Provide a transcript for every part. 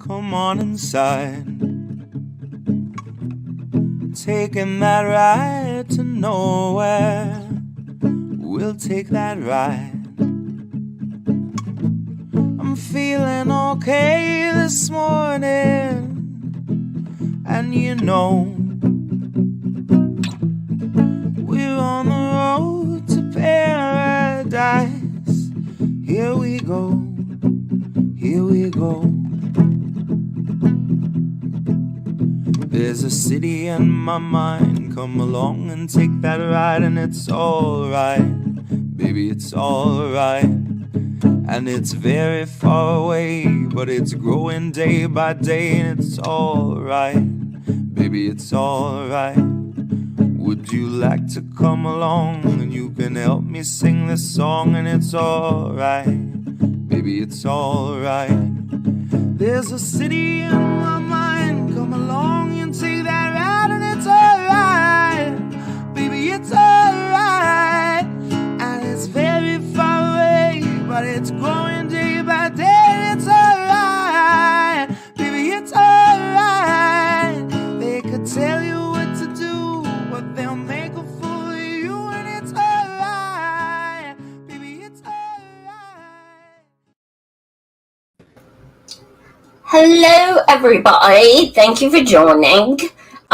come on inside. Taking that ride to nowhere. We'll take that ride. I'm feeling okay this morning. And you know, we're on the road to paradise. Here we go, here we go. There's a city in my mind. Come along and take that ride, and it's alright. Baby, it's alright. And it's very far away, but it's growing day by day, and it's alright. Baby, it's alright. Would you like to come along, and you can help me sing this song, and it's alright. Baby, it's alright. There's a city in my mind. Come along and take that ride, and it's alright. Baby, it's alright. And it's very far away, but it's growing day by day. It's alright. Baby, it's alright. They could tell you what to do, but they'll make a fool of you, and it's alright. Baby, it's alright. Hello, everybody. Thank you for joining.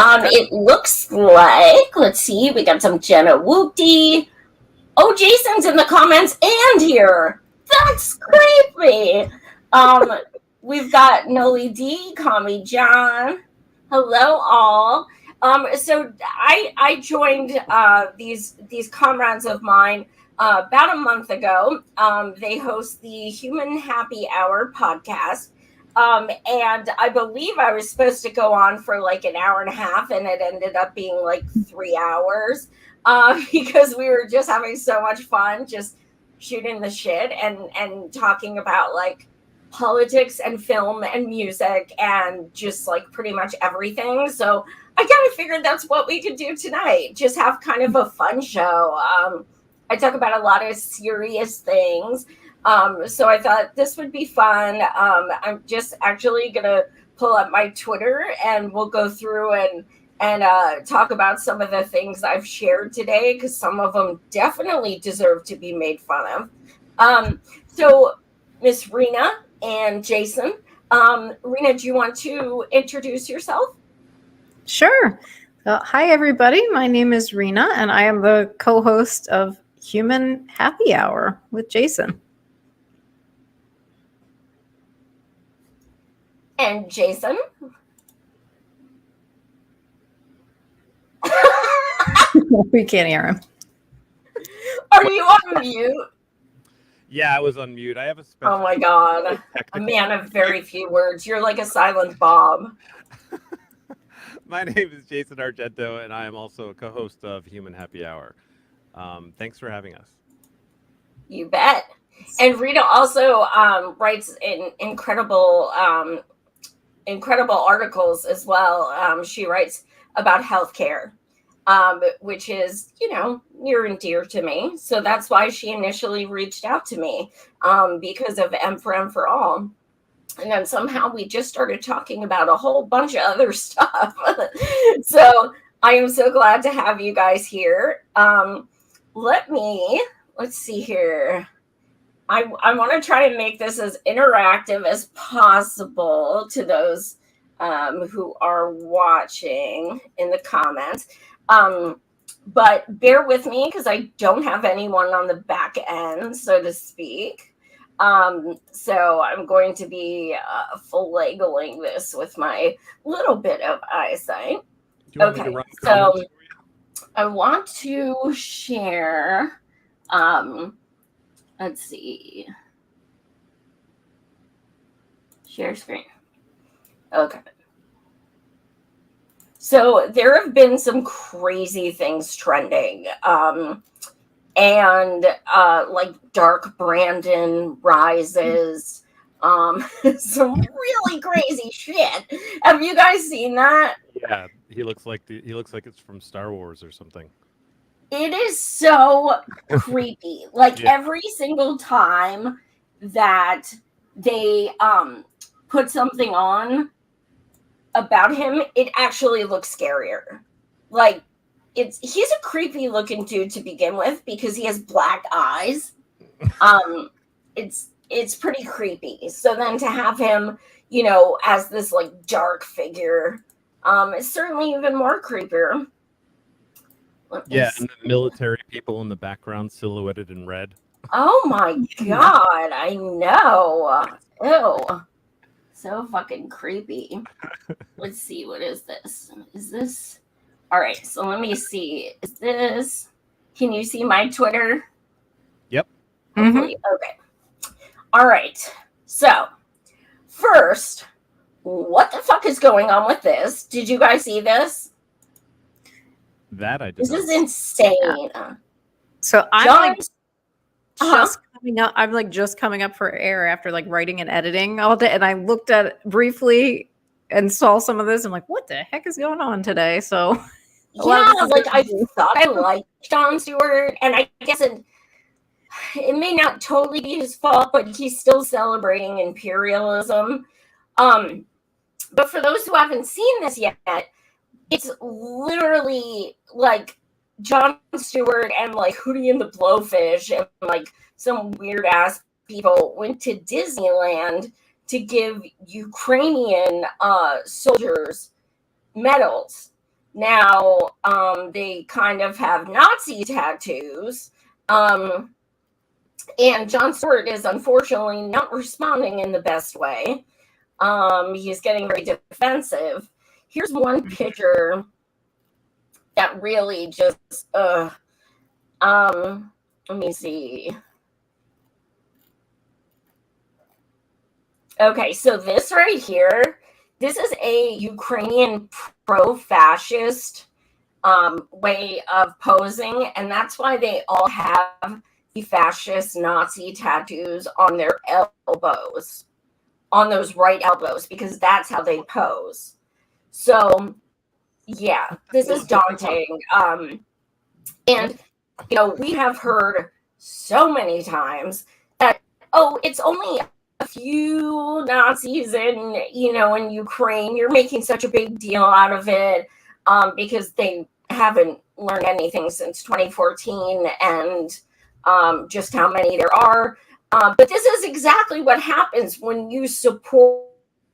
It looks like, let's see, we got some Jenna Whoopty. Oh, Jayson's in the comments and here. That's creepy. We've got Noli D, Call Me John. Hello, all. So I joined these comrades of mine about a month ago. They host the Human Happy Hour podcast. And I believe I was supposed to go on for like an hour and a half, and it ended up being like 3 hours because we were just having so much fun, just shooting the shit and talking about like politics and film and music and just like pretty much everything. So I kind of figured that's what we could do tonight, just have kind of a fun show. I talk about a lot of serious things. So I thought this would be fun. I'm just actually going to pull up my Twitter and we'll go through and talk about some of the things I've shared today, because some of them definitely deserve to be made fun of. So Miss Rena and Jayson, Rena, do you want to introduce yourself? Sure. Hi, everybody. My name is Rena, and I am the co-host of Human Happy Hour with Jayson. And Jayson? We can't hear him. Are you on mute? Yeah, I was on mute. I have a special. Oh my God. A man of very few words. You're like a silent Bob. My name is Jayson Argento, and I am also a co-host of Human Happy Hour. Thanks for having us. You bet. And Rita also writes incredible articles as well. She writes about healthcare, which is, near and dear to me. So that's why she initially reached out to me, because of M for M for All. And then somehow we just started talking about a whole bunch of other stuff. So I am so glad to have you guys here. Let's see here. I want to try to make this as interactive as possible to those who are watching in the comments. But bear with me because I don't have anyone on the back end, so to speak. So I'm going to be finagling this with my little bit of eyesight. Okay, so I want to share. Let's see. Share screen. Okay. So there have been some crazy things trending. And like Dark Brandon rises. Some really crazy shit. Have you guys seen that? Yeah, he looks like it's from Star Wars or something. It is so creepy. Like every single time that they put something on about him, it actually looks scarier. Like, he's a creepy looking dude to begin with because he has black eyes. It's pretty creepy. So then to have him, you know, as this like dark figure, is certainly even more creepier. Yeah, and the military people in the background silhouetted in red. Oh my god, I know. Ew. So fucking creepy. Let's see, what is this? Is this... Alright, so let me see. Is this... Can you see my Twitter? Yep. Hopefully. Okay. Alright. So, first, what the fuck is going on with this? Did you guys see this? That I did. This is insane. Yeah. So I'm just coming up for air after like writing and editing all day, and I looked at it briefly and saw some of this. I'm like, what the heck is going on today? So yeah, like I thought I liked Jon Stewart, and I guess it may not totally be his fault, but he's still celebrating imperialism. But for those who haven't seen this yet, it's literally like Jon Stewart and like Hootie and the Blowfish and like some weird ass people went to Disneyland to give Ukrainian soldiers medals. Now, they kind of have Nazi tattoos. And Jon Stewart is unfortunately not responding in the best way. He's getting very defensive. Here's one picture that really just, let me see. Okay, so this right here, this is a Ukrainian pro-fascist way of posing, and that's why they all have the fascist Nazi tattoos on their elbows, on those right elbows, because that's how they pose. So, yeah, this is daunting. And, you know, we have heard so many times that, oh, it's only a few Nazis in Ukraine. You're making such a big deal out of it because they haven't learned anything since 2014 and just how many there are. But this is exactly what happens when you support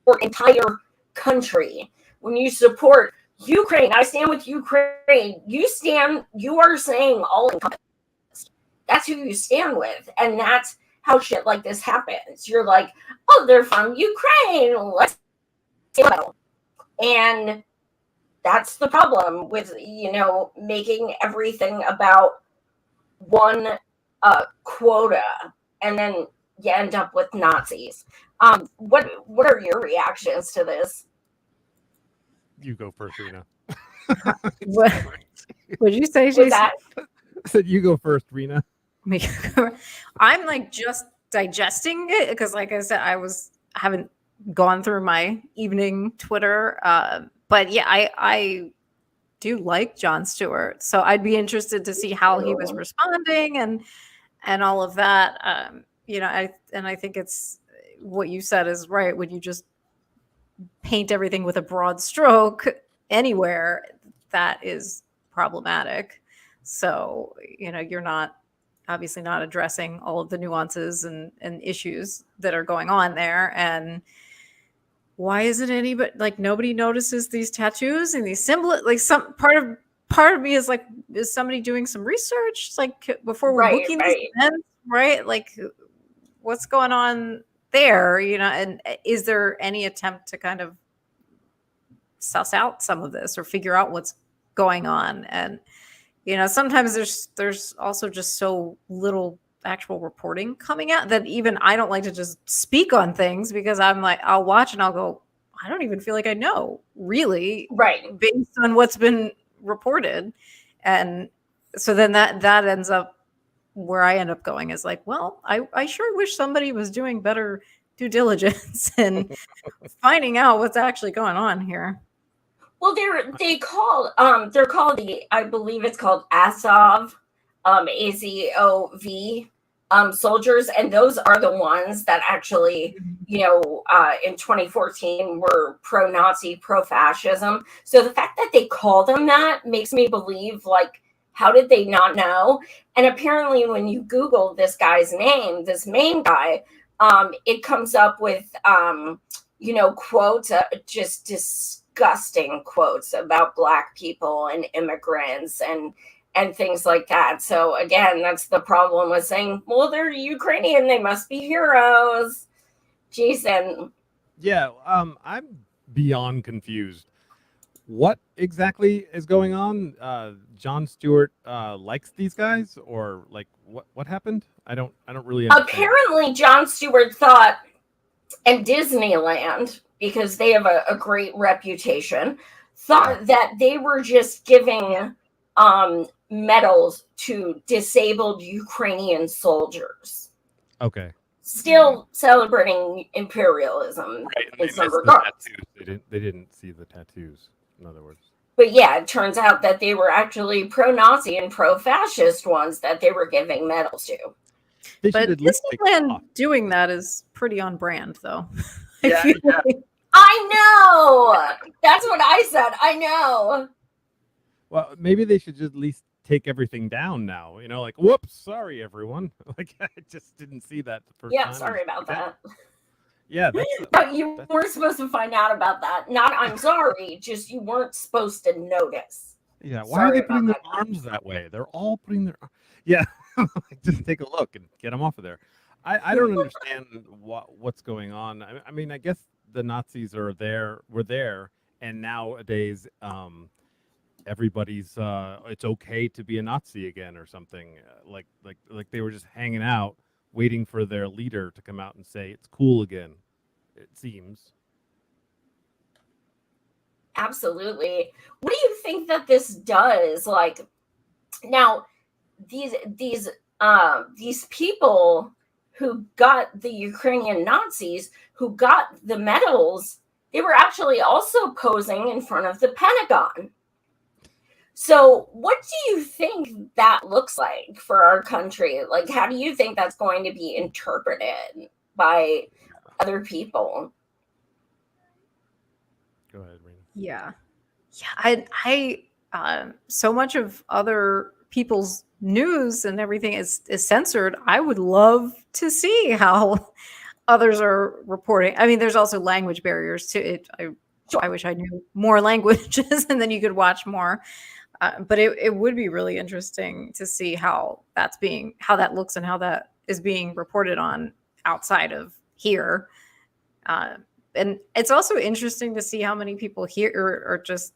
an entire country. When you support Ukraine, I stand with Ukraine. You are saying all encompassed. That's who you stand with. And that's how shit like this happens. You're like, oh, they're from Ukraine. Let's go. And that's the problem with, making everything about one quota, and then you end up with Nazis. What are your reactions to this? You go first, Rena. What would you say, Jayson? That? I said you go first, Rena. I'm like just digesting it because, like I said, I haven't gone through my evening Twitter, but yeah, I do like Jon Stewart, so I'd be interested to see how he was responding and all of that. I think it's what you said is right. When you just paint everything with a broad stroke anywhere, that is problematic. So, you're obviously not addressing all of the nuances and issues that are going on there. And why isn't anybody, like, nobody notices these tattoos and these symbols? Like, some part of me is like, is somebody doing some research, like, before we're booking these events, right? Like, what's going on there, and is there any attempt to kind of suss out some of this or figure out what's going on? And sometimes there's also just so little actual reporting coming out that even I don't like to just speak on things, because I'm like, I'll watch and I'll go, I don't even feel like I know really, right, based on what's been reported. And so then that ends up where I end up going is like, well, I sure wish somebody was doing better due diligence and finding out what's actually going on here. Well, they're called I believe it's called Azov, AZOV, soldiers, and those are the ones that actually, in 2014 were pro-Nazi, pro-fascism. So the fact that they call them that makes me believe, like, how did they not know? And apparently when you Google this guy's name, this main guy, it comes up with, quotes, just disgusting quotes about Black people and immigrants and things like that. So again, that's the problem with saying, well, they're Ukrainian, they must be heroes. Jayson. Yeah, I'm beyond confused. What exactly is going on? Jon Stewart likes these guys, or like what happened? I don't really understand. Apparently, Jon Stewart thought, and Disneyland, because they have a great reputation, thought that they were just giving medals to disabled Ukrainian soldiers. Okay. Still celebrating imperialism, right. in some regards. They didn't see the tattoos, in other words. But yeah, it turns out that they were actually pro-Nazi and pro-fascist ones that they were giving medals to. But Disneyland doing that is pretty on brand, though. Yeah. I know! That's what I said. I know. Well, maybe they should just at least take everything down now. Like, whoops, sorry, everyone. Like, I just didn't see that the first time. Yeah, sorry about that. Yeah. But you weren't supposed to find out about that. Not, I'm sorry, just you weren't supposed to notice. Yeah, why are they putting their arms that way? They're all putting their... Yeah, just take a look and get them off of there. I don't understand what's going on. I mean, I guess the Nazis were there, and nowadays... everybody's it's okay to be a Nazi again or something, like they were just hanging out waiting for their leader to come out and say it's cool again, it seems. Absolutely. What do you think that this does? Like, now these people who got the Ukrainian Nazis, who got the medals, they were actually also posing in front of the Pentagon. So what do you think that looks like for our country? Like, how do you think that's going to be interpreted by other people? Go ahead, Rena. Yeah. I so much of other people's news and everything is censored. I would love to see how others are reporting. I mean, there's also language barriers to it. I wish I knew more languages and then you could watch more. But it would be really interesting to see how that looks and how that is being reported on outside of here. And it's also interesting to see how many people here are just,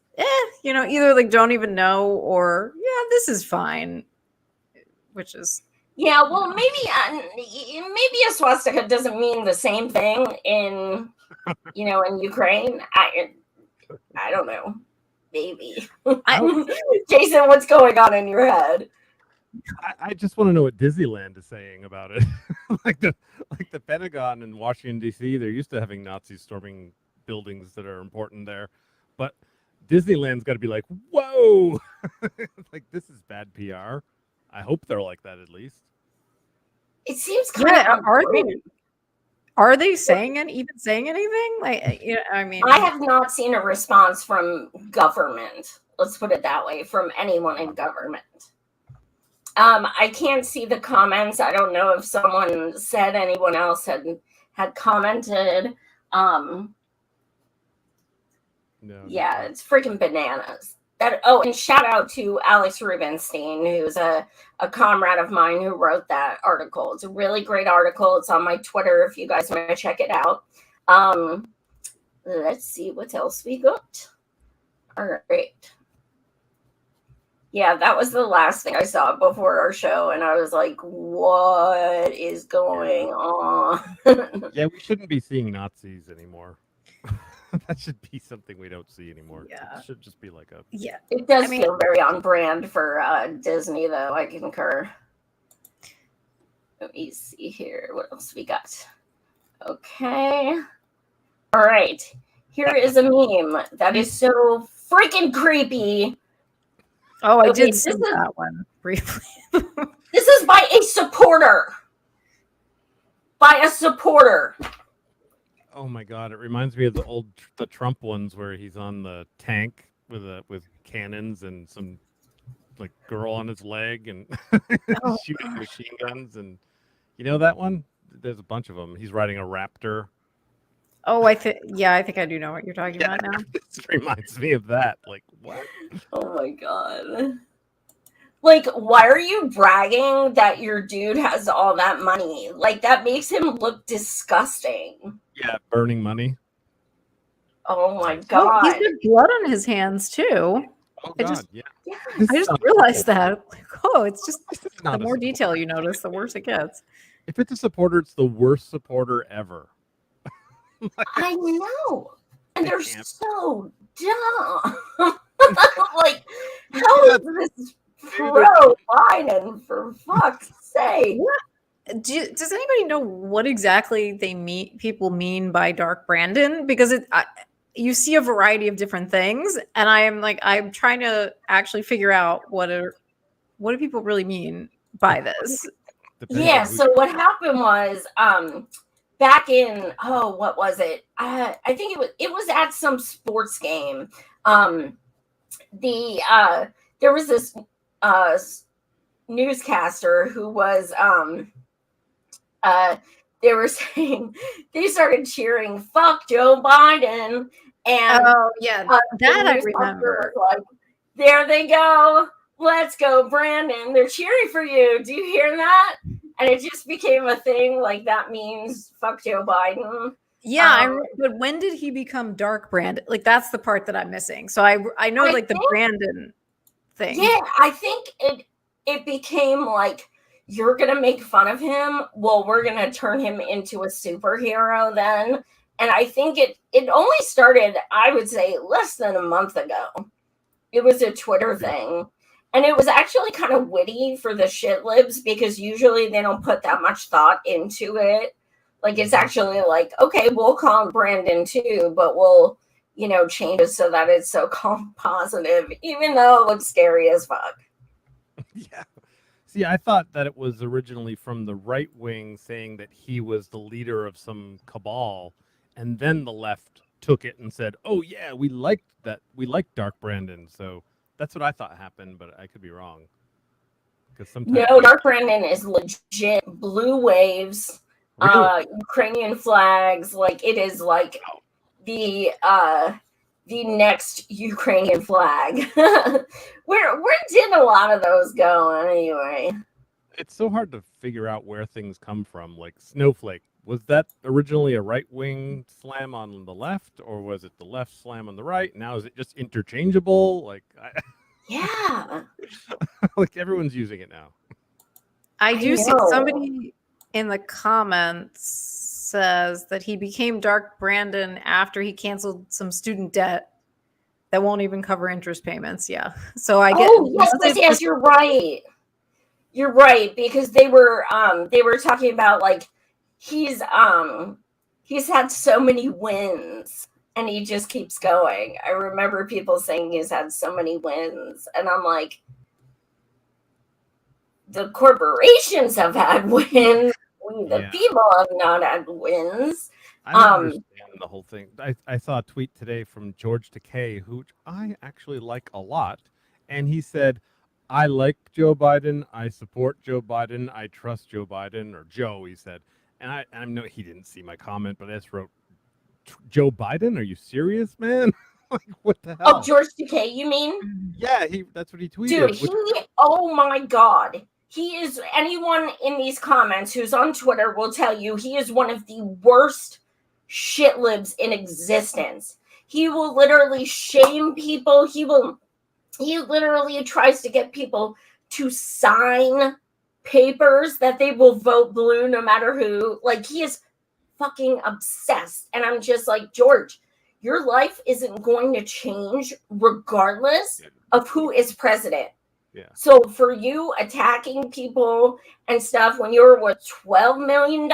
either like don't even know or, yeah, this is fine, which is. Yeah, well, maybe a swastika doesn't mean the same thing in Ukraine. I don't know. Maybe. Jayson, what's going on in your head? I just want to know what Disneyland is saying about it. like the Pentagon in Washington, D.C., they're used to having Nazis storming buildings that are important there. But Disneyland's got to be like, whoa! Like, this is bad PR. I hope they're like that at least. It seems kind of... Are they saying anything? Like, I mean, I have not seen a response from government. Let's put it that way, from anyone in government. I can't see the comments. I don't know if someone said anyone else had commented. No. Yeah, it's freaking bananas. And shout out to Alex Rubinstein, who's a comrade of mine who wrote that article. It's a really great article. It's on my Twitter if you guys want to check it out. Let's see what else we got. All right. Yeah, that was the last thing I saw before our show, and I was like, what is going on? Yeah, we shouldn't be seeing Nazis anymore. That should be something we don't see anymore. Yeah. It should just be like a... Yeah, it does feel very on brand for Disney, though. I concur. Let me see here. What else we got? Okay. All right. Here is a meme that is so freaking creepy. Oh, I did see that one briefly. This is by a supporter. by a supporter. Oh my god, it reminds me of the Trump ones where he's on the tank with cannons and some like girl on his leg and Oh, shooting machine guns, and you know that one? There's a bunch of them. He's riding a raptor. I think I do know what you're talking about now. This reminds me of that. Like, what? Oh my god. Like, why are you bragging that your dude has all that money? Like, that makes him look disgusting. Yeah, burning money. Oh my Oh, god. he's got blood on his hands too. Oh I god, just- yeah. Yeah. I just realized that. Like, it's just This is the not a more supporter. detail you notice, the worse it gets. If it's a supporter, it's the worst supporter ever. I know. And they're can't. so dumb. Like, how is this pro Biden, for fuck's sake? Does anybody know what exactly people mean by Dark Brandon? Because you see a variety of different things, and I'm trying to actually figure out what do people really mean by this. Depends Yeah, on who- so what happened was back in what was it? I think it was at some sports game. There was this newscaster who was they were saying they started cheering "fuck Joe Biden," and Oh yeah, the that I newscaster remember. was like, "There they go, let's go, Brandon! They're cheering for you. Do you hear that?" And it just became a thing. Like, that means "fuck Joe Biden." Yeah, but when did he become Dark Brandon? Like, that's the part that I'm missing. So I know I like the think- Brandon thing. Yeah, I think it became like, you're gonna make fun of him. Well, we're gonna turn him into a superhero then. And I think it only started, I would say, less than a month ago. It was a Twitter thing. And it was actually kind of witty for the shit libs, because usually they don't put that much thought into it. Like, it's actually like, okay, we'll call him Brandon too, but we'll, change it so that it's so positive, even though it looks scary as fuck. Yeah. See, I thought that it was originally from the right wing saying that he was the leader of some cabal, and then the left took it and said, "Oh yeah, we liked that. We liked Dark Brandon." So that's what I thought happened, but I could be wrong. Because sometimes No, Dark Brandon is legit. Blue waves, Really? Ukrainian flags. Like, it is like the next Ukrainian flag. Where did a lot of those go anyway? It's so hard to figure out where things come from. Like Snowflake, was that originally a right wing slam on the left, or was it the left slam on the right? Now is it just interchangeable? Like, Yeah. like everyone's using it now. I do see know. somebody in the comments says that he became Dark Brandon after he canceled some student debt that won't even cover interest payments. Yeah. So I get yes, you're right. You're right, because they were talking about, like, he's had so many wins and he just keeps going. I remember people saying he's had so many wins, and I'm like, the corporations have had wins. We, the people, have not had wins. I don't understand the whole thing. I saw a tweet today from George Takei, who I actually like a lot, and he said, "I like Joe Biden. I support Joe Biden. I trust Joe Biden," or Joe, he said. And I know he didn't see my comment, but I just wrote, "Joe Biden? Are you serious, man?" Like, what the hell? Oh, George Takei, you mean? Yeah, that's what he tweeted. Dude, oh my God. He is, anyone in these comments who's on Twitter will tell you, he is one of the worst shit libs in existence. He will literally shame people. He literally tries to get people to sign papers that they will vote blue no matter who. Like, he is fucking obsessed. And I'm just like, George, your life isn't going to change regardless of who is president. Yeah. So for you attacking people and stuff when you're worth $12 million,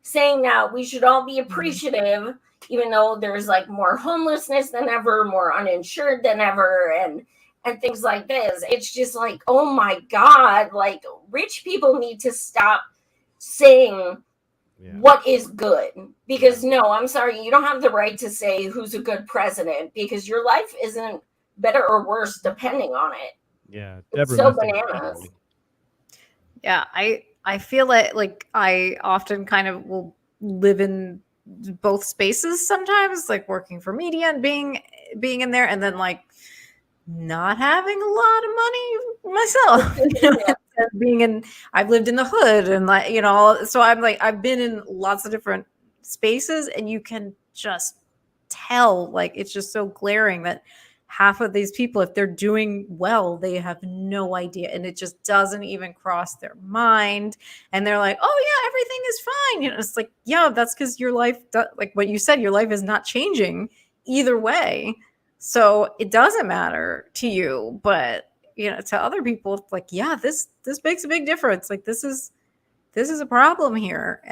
saying that we should all be appreciative, even though there's like more homelessness than ever, more uninsured than ever, and things like this. It's just like, oh my God, like, rich people need to stop saying what is good. Because no, I'm sorry, you don't have the right to say who's a good president, because your life isn't better or worse depending on it. Yeah, It's Deborah so Messing bananas. Yeah, I feel like I often kind of will live in both spaces sometimes, like working for media and being in there, and then like not having a lot of money myself. And being in, I've lived in the hood, and like, so I'm like, I've been in lots of different spaces, and you can just tell, like, it's just so glaring that half of these people, if they're doing well, they have no idea, and it just doesn't even cross their mind, and they're like, oh yeah, everything is fine. It's like, yeah, that's because your life, like what you said, your life is not changing either way, so it doesn't matter to you. But to other people, it's like, yeah, this makes a big difference. Like, this is a problem here.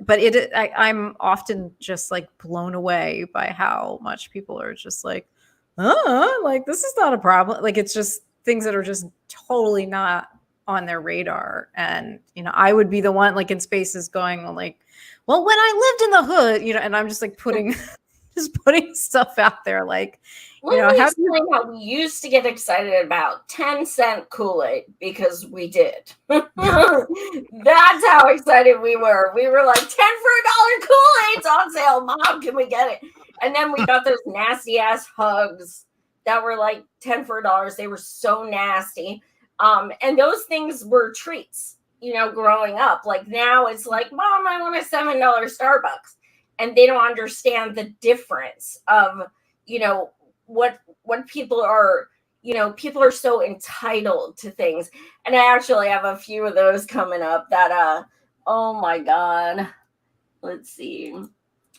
But I'm often just like blown away by how much people are just like, like, this is not a problem. Like, it's just things that are just totally not on their radar. And I would be the one, like, in spaces going like, well, when I lived in the hood, and I'm just like putting stuff out there, like, Let me explain how we used to get excited about 10-cent Kool-Aid, because we did. That's how excited we were. We were like, 10 for $1 Kool-Aid's on sale. Mom, can we get it? And then we got those nasty ass hugs that were like 10 for $1. They were so nasty. And those things were treats, growing up. Like, now it's like, Mom, I want a $7 Starbucks. And they don't understand the difference of, what people are, people are so entitled to things. And I actually have a few of those coming up that, oh my God, let's see.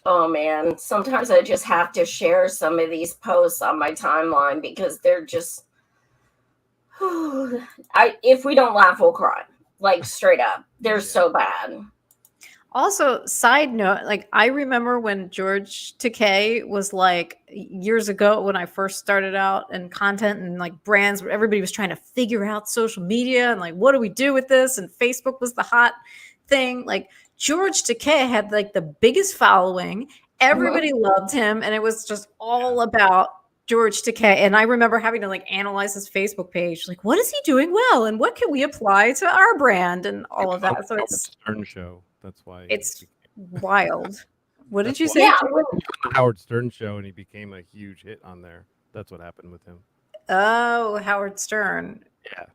Oh man, sometimes I just have to share some of these posts on my timeline, because they're just, if we don't laugh, we'll cry. Like, straight up. They're so bad. Also, side note, like, I remember when George Takei was like, years ago, when I first started out in content and like brands, where everybody was trying to figure out social media and like, what do we do with this? And Facebook was the hot thing. Like, George Takei had like the biggest following. Everybody loved him. And it was just all about George Takei. And I remember having to like analyze his Facebook page. Like, what is he doing well? And what can we apply to our brand and all of that? So it's Stern show. That's why it's wild. What did you say? Yeah, the Howard Stern show, and he became a huge hit on there. That's what happened with him. Oh, Howard Stern. Yeah,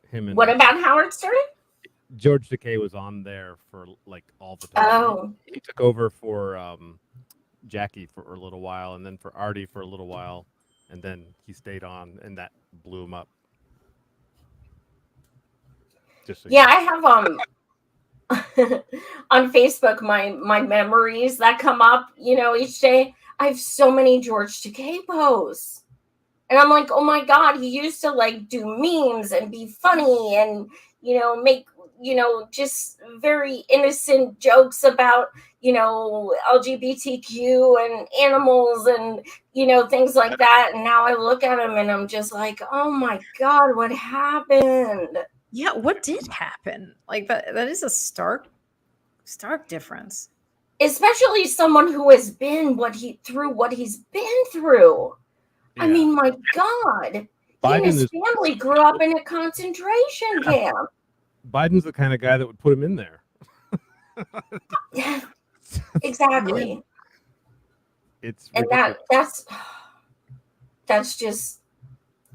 him. And what about Howard Stern? George Takei was on there for like all the time. Oh, he took over for Jackie for a little while, and then for Artie for a little while, and then he stayed on, and that blew him up. Just so I have on Facebook, my memories that come up, each day. I have so many George Takei posts, and I'm like, oh my God, he used to like do memes and be funny and make just very innocent jokes about LGBTQ and animals and things like that. And now I look at him and I'm just like, oh my God, what happened? Yeah, what did happen? Like, that is a stark difference. Especially someone who has been what he's been through. Yeah. I mean, my God. He and his family grew up in a concentration camp. Biden's the kind of guy that would put him in there. Exactly. It's and that's just,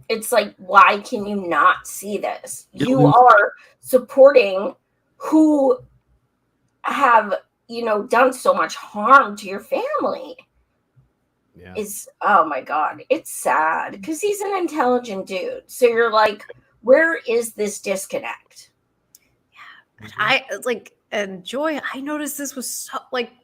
it's like, why can you not see this? You are supporting who have, done so much harm to your family. Yeah. Oh my God, it's sad, because he's an intelligent dude. So you're like, where is this disconnect? Yeah. I like, and Joy, I noticed this was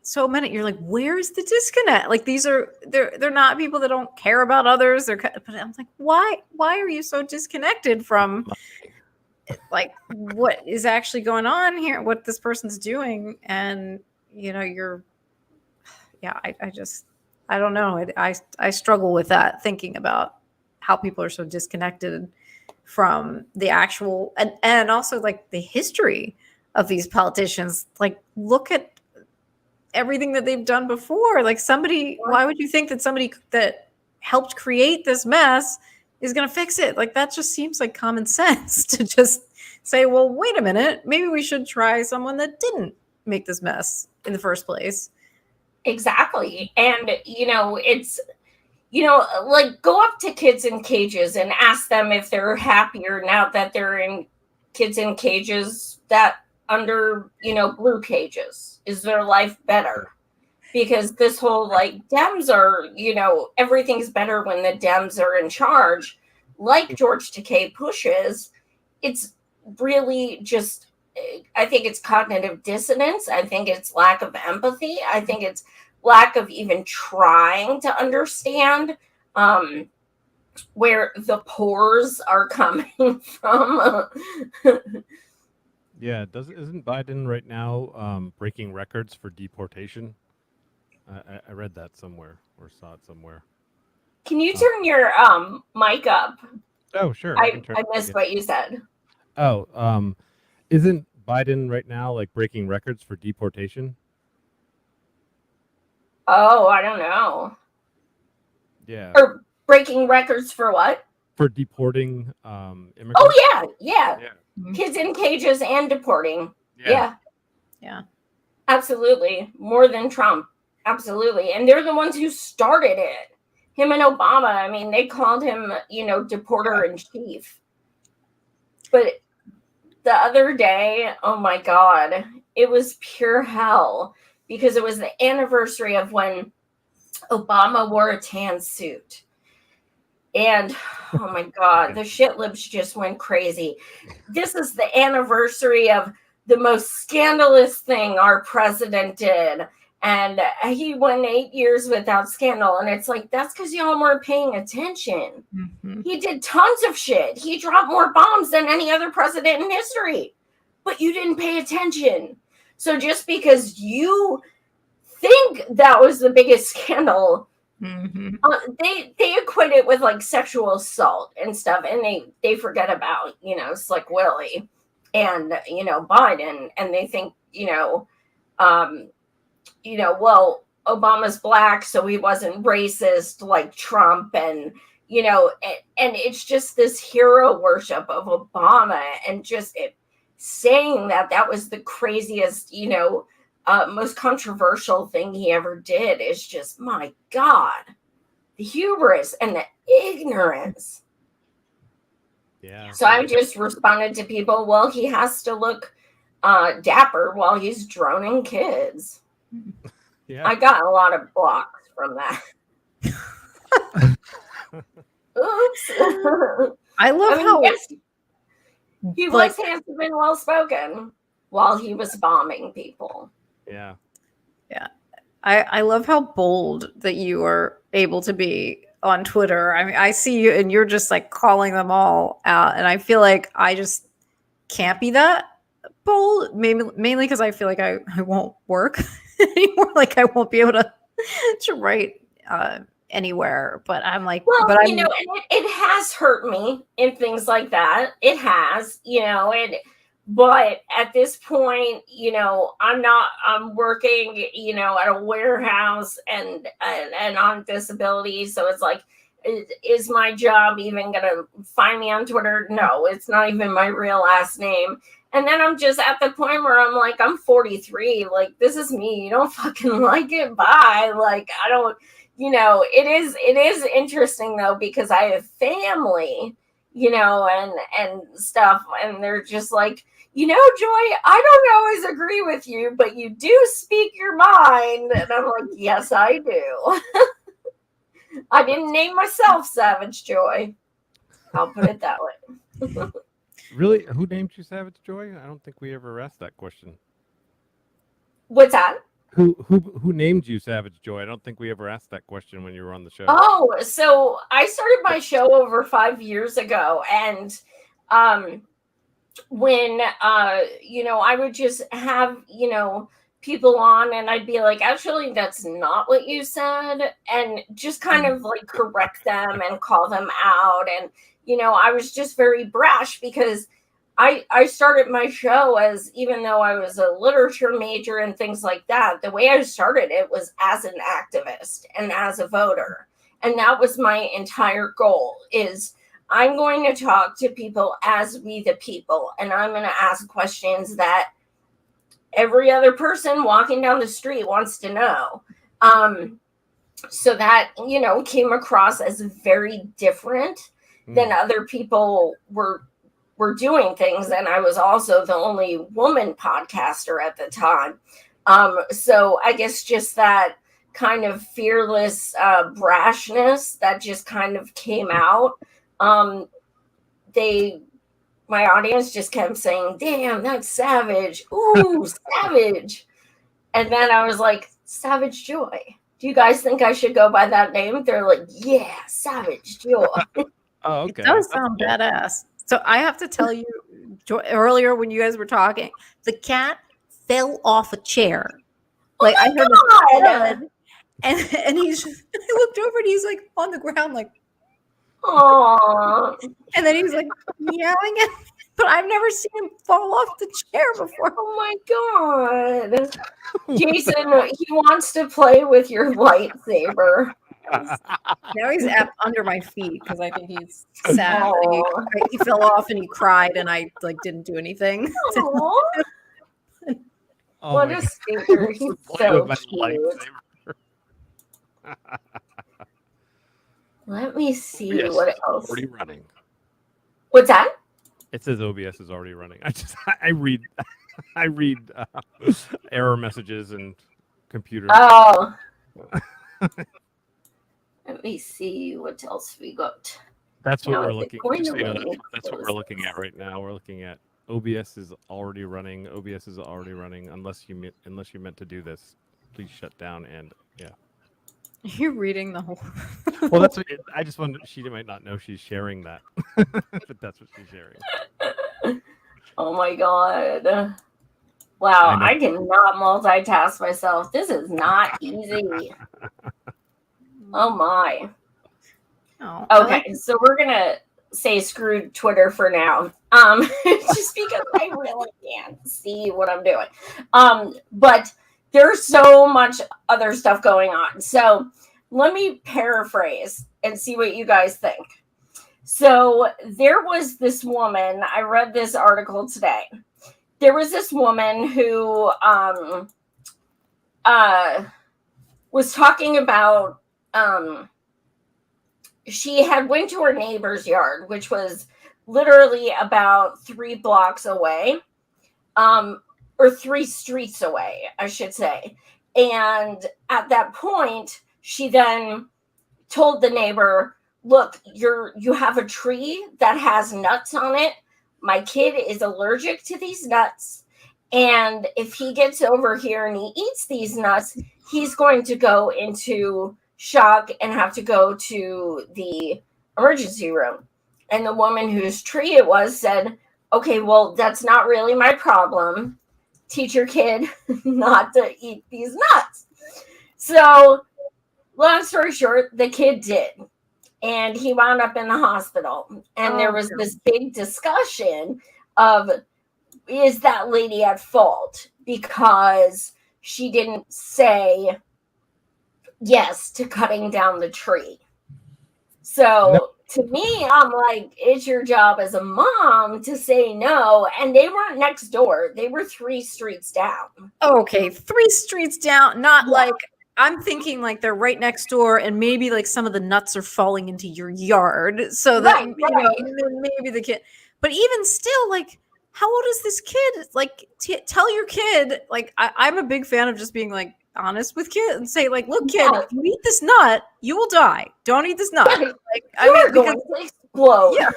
so many. You're like, where's the disconnect? Like, they're not people that don't care about others. But I'm like, why are you so disconnected from like what is actually going on here, what this person's doing? And I don't know. I struggle with that, thinking about how people are so disconnected from the actual and also like the history of these politicians. Like, look at everything that they've done before. Like somebody, why would you think that somebody that helped create this mess is going to fix it? Like that just seems like common sense to just say, well, wait a minute, maybe we should try someone that didn't make this mess in the first place. Exactly. And, it's, like go up to kids in cages and ask them if they're happier now that they're in kids in cages that under, blue cages. Is their life better? Because this whole like Dems are, everything's better when the Dems are in charge, like George Takei pushes. It's really just, I think it's cognitive dissonance. I think it's lack of empathy. I think it's lack of even trying to understand where the pores are coming from. Yeah, isn't Biden right now breaking records for deportation? I read that somewhere or saw it somewhere. Can you turn your mic up? Oh, sure. I missed what you said. Oh, isn't Biden right now like breaking records for deportation? Oh, I don't know. Yeah. Or breaking records for what? For deporting immigrants. Oh yeah. Mm-hmm. Kids in cages and deporting. Yeah. Absolutely. More than Trump. Absolutely. And they're the ones who started it. Him and Obama. I mean, they called him, deporter in chief. But the other day, oh my God, it was pure hell because it was the anniversary of when Obama wore a tan suit. And oh my God, the shit libs just went crazy. This is the anniversary of the most scandalous thing our president did. And he went 8 years without scandal. And it's like, that's because y'all weren't paying attention. Mm-hmm. He did tons of shit. He dropped more bombs than any other president in history. But you didn't pay attention. So just because you think that was the biggest scandal, Mm-hmm. they equate it with like sexual assault and stuff, and they forget about Slick Willie and Biden, and they think well, Obama's black, so he wasn't racist like Trump, and and it's just this hero worship of Obama, and just saying that was the craziest most controversial thing he ever did is just, my God, the hubris and the ignorance. Yeah. So I just responded to people, well, he has to look dapper while he's droning kids. Yeah. I got a lot of blocks from that. Oops. I love how yes, he was handsome and well spoken while he was bombing people. Yeah. I love how bold that you are able to be on Twitter. I mean, I see you and you're just like calling them all out. And I feel like I just can't be that bold, mainly because I feel like I won't work anymore. Like I won't be able to write anywhere. But I'm like, well, but and it has hurt me in things like that. It has, but at this point, I'm working, at a warehouse and on disability. So it's like, is my job even going to find me on Twitter? No, it's not even my real last name. And then I'm just at the point where I'm like, I'm 43. Like, this is me. You don't fucking like it. Bye. Like, I don't, it is interesting though, because I have family, and stuff. And they're just like, Joy, I don't always agree with you, but you do speak your mind. And I'm like, yes, I do. I didn't name myself Savage Joy. I'll put it that way. Really? Who named you Savage Joy? I don't think we ever asked that question. What's that? Who named you Savage Joy? I don't think we ever asked that question when you were on the show. Oh, so I started my show over 5 years ago, and when I would just have people on, and I'd be like, actually, that's not what you said, and just kind of like correct them and call them out. And I was just very brash because I started my show as, even though I was a literature major and things like that, the way I started it was as an activist and as a voter. And that was my entire goal, is I'm going to talk to people as we the people, and I'm going to ask questions that every other person walking down the street wants to know. So that, came across as very different than other people were doing things. And I was also the only woman podcaster at the time. So I guess just that kind of fearless brashness that just kind of came out. My audience just kept saying, damn, that's savage. Ooh, savage. And then I was like, Savage Joy. Do you guys think I should go by that name? They're like, yeah, Savage Joy. Oh, okay. It does sound badass. So I have to tell you, earlier when you guys were talking, the cat fell off a chair. Like, I heard a thud, and he's just, I looked over and he's like on the ground, like, aww. And then he's like meowing at me. But I've never seen him fall off the chair before. Oh my god. Jayson, he wants to play with your lightsaber. Now he's under my feet because I think he's sad. He fell off and he cried, and I didn't do anything. What a stinker. He's so cute. Let me see what else. Already running. What's that? It says OBS is already running. I read error messages and computer. Oh. Let me see what else we got. That's what we're looking. That's what we're looking at right now. We're looking at OBS is already running. OBS is already running. Unless you meant to do this, please shut down and yeah. You're reading the whole. Well, that's what I just wanted. She might not know she's sharing that, but that's what she's sharing. Oh my god! Wow, I cannot multitask myself. This is not easy. Oh my. Oh, okay, so we're gonna say screw Twitter for now. Just because I really can't see what I'm doing. But there's so much other stuff going on. So let me paraphrase and see what you guys think. So there was this woman, I read this article today. There was this woman who was talking about she had went to her neighbor's yard, which was literally about 3 blocks away. Or 3 streets away, I should say. And at that point, she then told the neighbor, look, you have a tree that has nuts on it. My kid is allergic to these nuts. And if he gets over here and he eats these nuts, he's going to go into shock and have to go to the emergency room. And the woman whose tree it was said, okay, well, that's not really my problem. Teach your kid not to eat these nuts. So, long story short, the kid did. And he wound up in the hospital. And there was this big discussion of, is that lady at fault? Because she didn't say yes to cutting down the tree. So, to me, I'm like, it's your job as a mom to say no. And they weren't next door. They were 3 streets down. Okay, 3 streets down. Not like, I'm thinking like they're right next door and maybe like some of the nuts are falling into your yard. So that, maybe the kid. But even still, like, how old is this kid? Like, tell your kid, like, I'm a big fan of just being like, honest with kids and say, like, look, kid, if you eat this nut, you will die. Don't eat this nut. Like, You're going to explode. Yeah.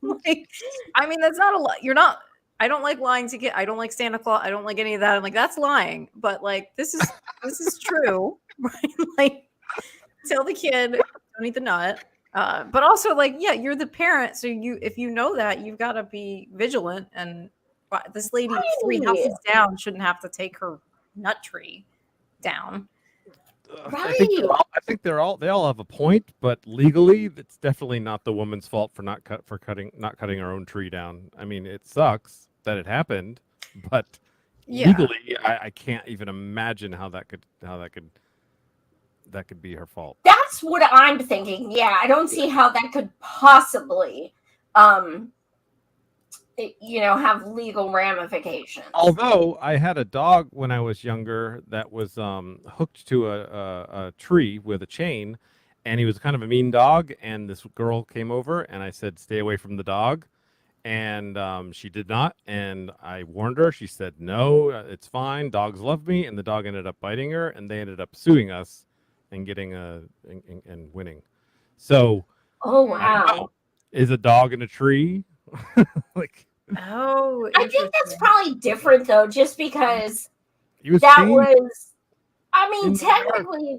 Like, I mean, that's not a lot. You're not. I don't like lying to kids. I don't like Santa Claus. I don't like any of that. I'm like, that's lying. But like, this is true. Right? Like, tell the kid, don't eat the nut. But also, like, yeah, you're the parent, so if you know that, you've got to be vigilant. And this lady 3 houses down shouldn't have to take her nut tree down. Right. They all have a point, but legally, it's definitely not the woman's fault for not cutting her own tree down. I mean, it sucks that it happened, but Yeah. legally, I can't even imagine how that could be her fault. That's what I'm thinking. Yeah, I don't see how that could possibly, have legal ramifications. Although I had a dog when I was younger that was hooked to a tree with a chain, and he was kind of a mean dog. And this girl came over, and I said, "Stay away from the dog." And she did not. And I warned her. She said, "No, it's fine. Dogs love me." And the dog ended up biting her, and they ended up suing us and getting and winning. So, Oh, I don't know. wow. Is a dog in a tree like? Oh, I think that's interesting. probably different, though, just because He was that chained was, I in mean, New York. technically,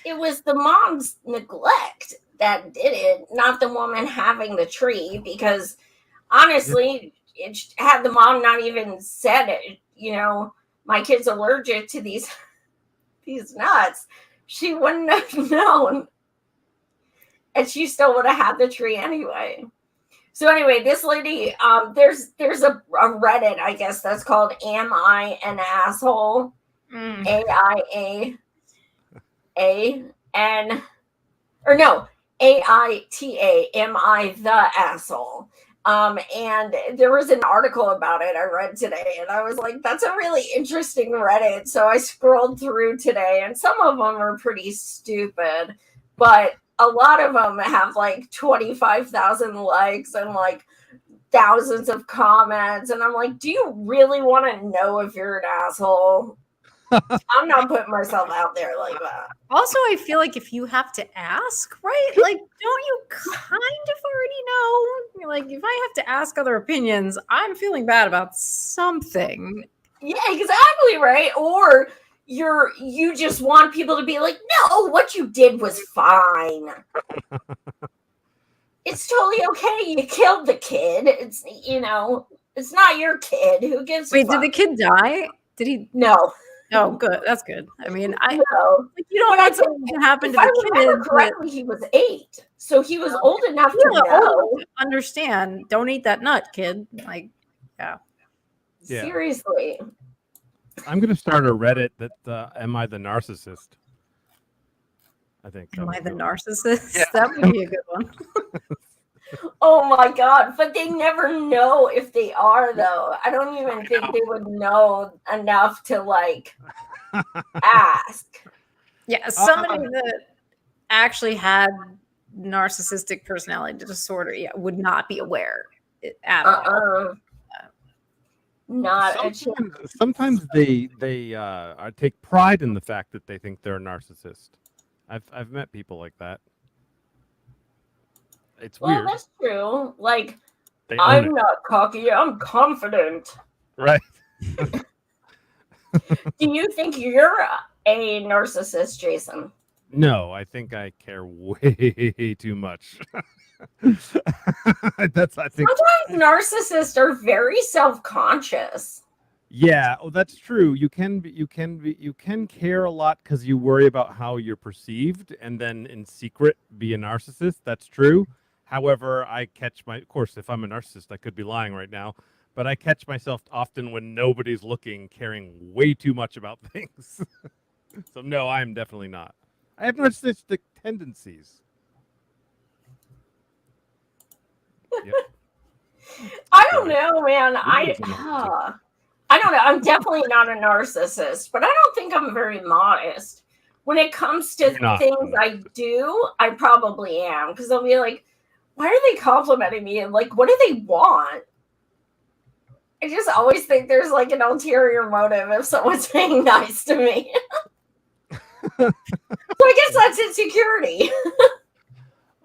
it was the mom's neglect that did it, not the woman having the tree, because honestly, had the mom not even said it, my kid's allergic to these nuts, she wouldn't have known, and she still would have had the tree anyway. So anyway, this lady, there's a Reddit, I guess, that's called "Am I an Asshole?" AIAAN, or no, AITA. Am I the asshole? And there was an article about it I read today, and I was like, that's a really interesting Reddit. So I scrolled through today, and some of them are pretty stupid, but a lot of them have like 25,000 likes and like thousands of comments. And I'm like, do you really want to know if you're an asshole? I'm not putting myself out there like that. Also, I feel like if you have to ask, right? Like, don't you kind of already know? Like, if I have to ask other opinions, I'm feeling bad about something. Yeah, exactly, right. Or you just want people to be like, no, what you did was fine. It's totally okay. You killed the kid. It's it's not your kid. Who gives a Wait, fuck? did the kid die? Did he? No. Oh, good. That's good. I mean, No. like, you don't But I want think, something to happen if to I the remember kid. But correctly, he was 8, so he was old enough to yeah, know. old enough to understand. Don't eat that nut, kid. Like, yeah. Yeah. Seriously. I'm going to start a Reddit that Am I the Narcissist? I think. Am I the do it. narcissist? Yeah. That would be a good one. Oh my god, but they never know if they are, though. I don't even think they would know enough to like ask. Yeah, somebody that actually had narcissistic personality disorder, yeah, would not be aware at all. Not a chance. Sometimes they take pride in the fact that they think they're a narcissist. I've met people like that. It's Well, weird. that's true. Like, They own I'm it. not cocky, I'm confident. Right. Do you think you're a narcissist, Jayson? No, I think I care way too much. I think. Sometimes narcissists are very self-conscious. Yeah, that's true. You can care a lot because you worry about how you're perceived, and then in secret be a narcissist. That's true. However, of course, if I'm a narcissist, I could be lying right now, but I catch myself often when nobody's looking, caring way too much about things. So no, I'm definitely not. I have narcissistic tendencies. Yep. I don't know, man. I don't know. I'm definitely not a narcissist, but I don't think I'm very modest. When it comes to things I do, I probably am, because I'll be like, why are they complimenting me? And like, what do they want? I just always think there's like an ulterior motive if someone's being nice to me. So I guess that's insecurity.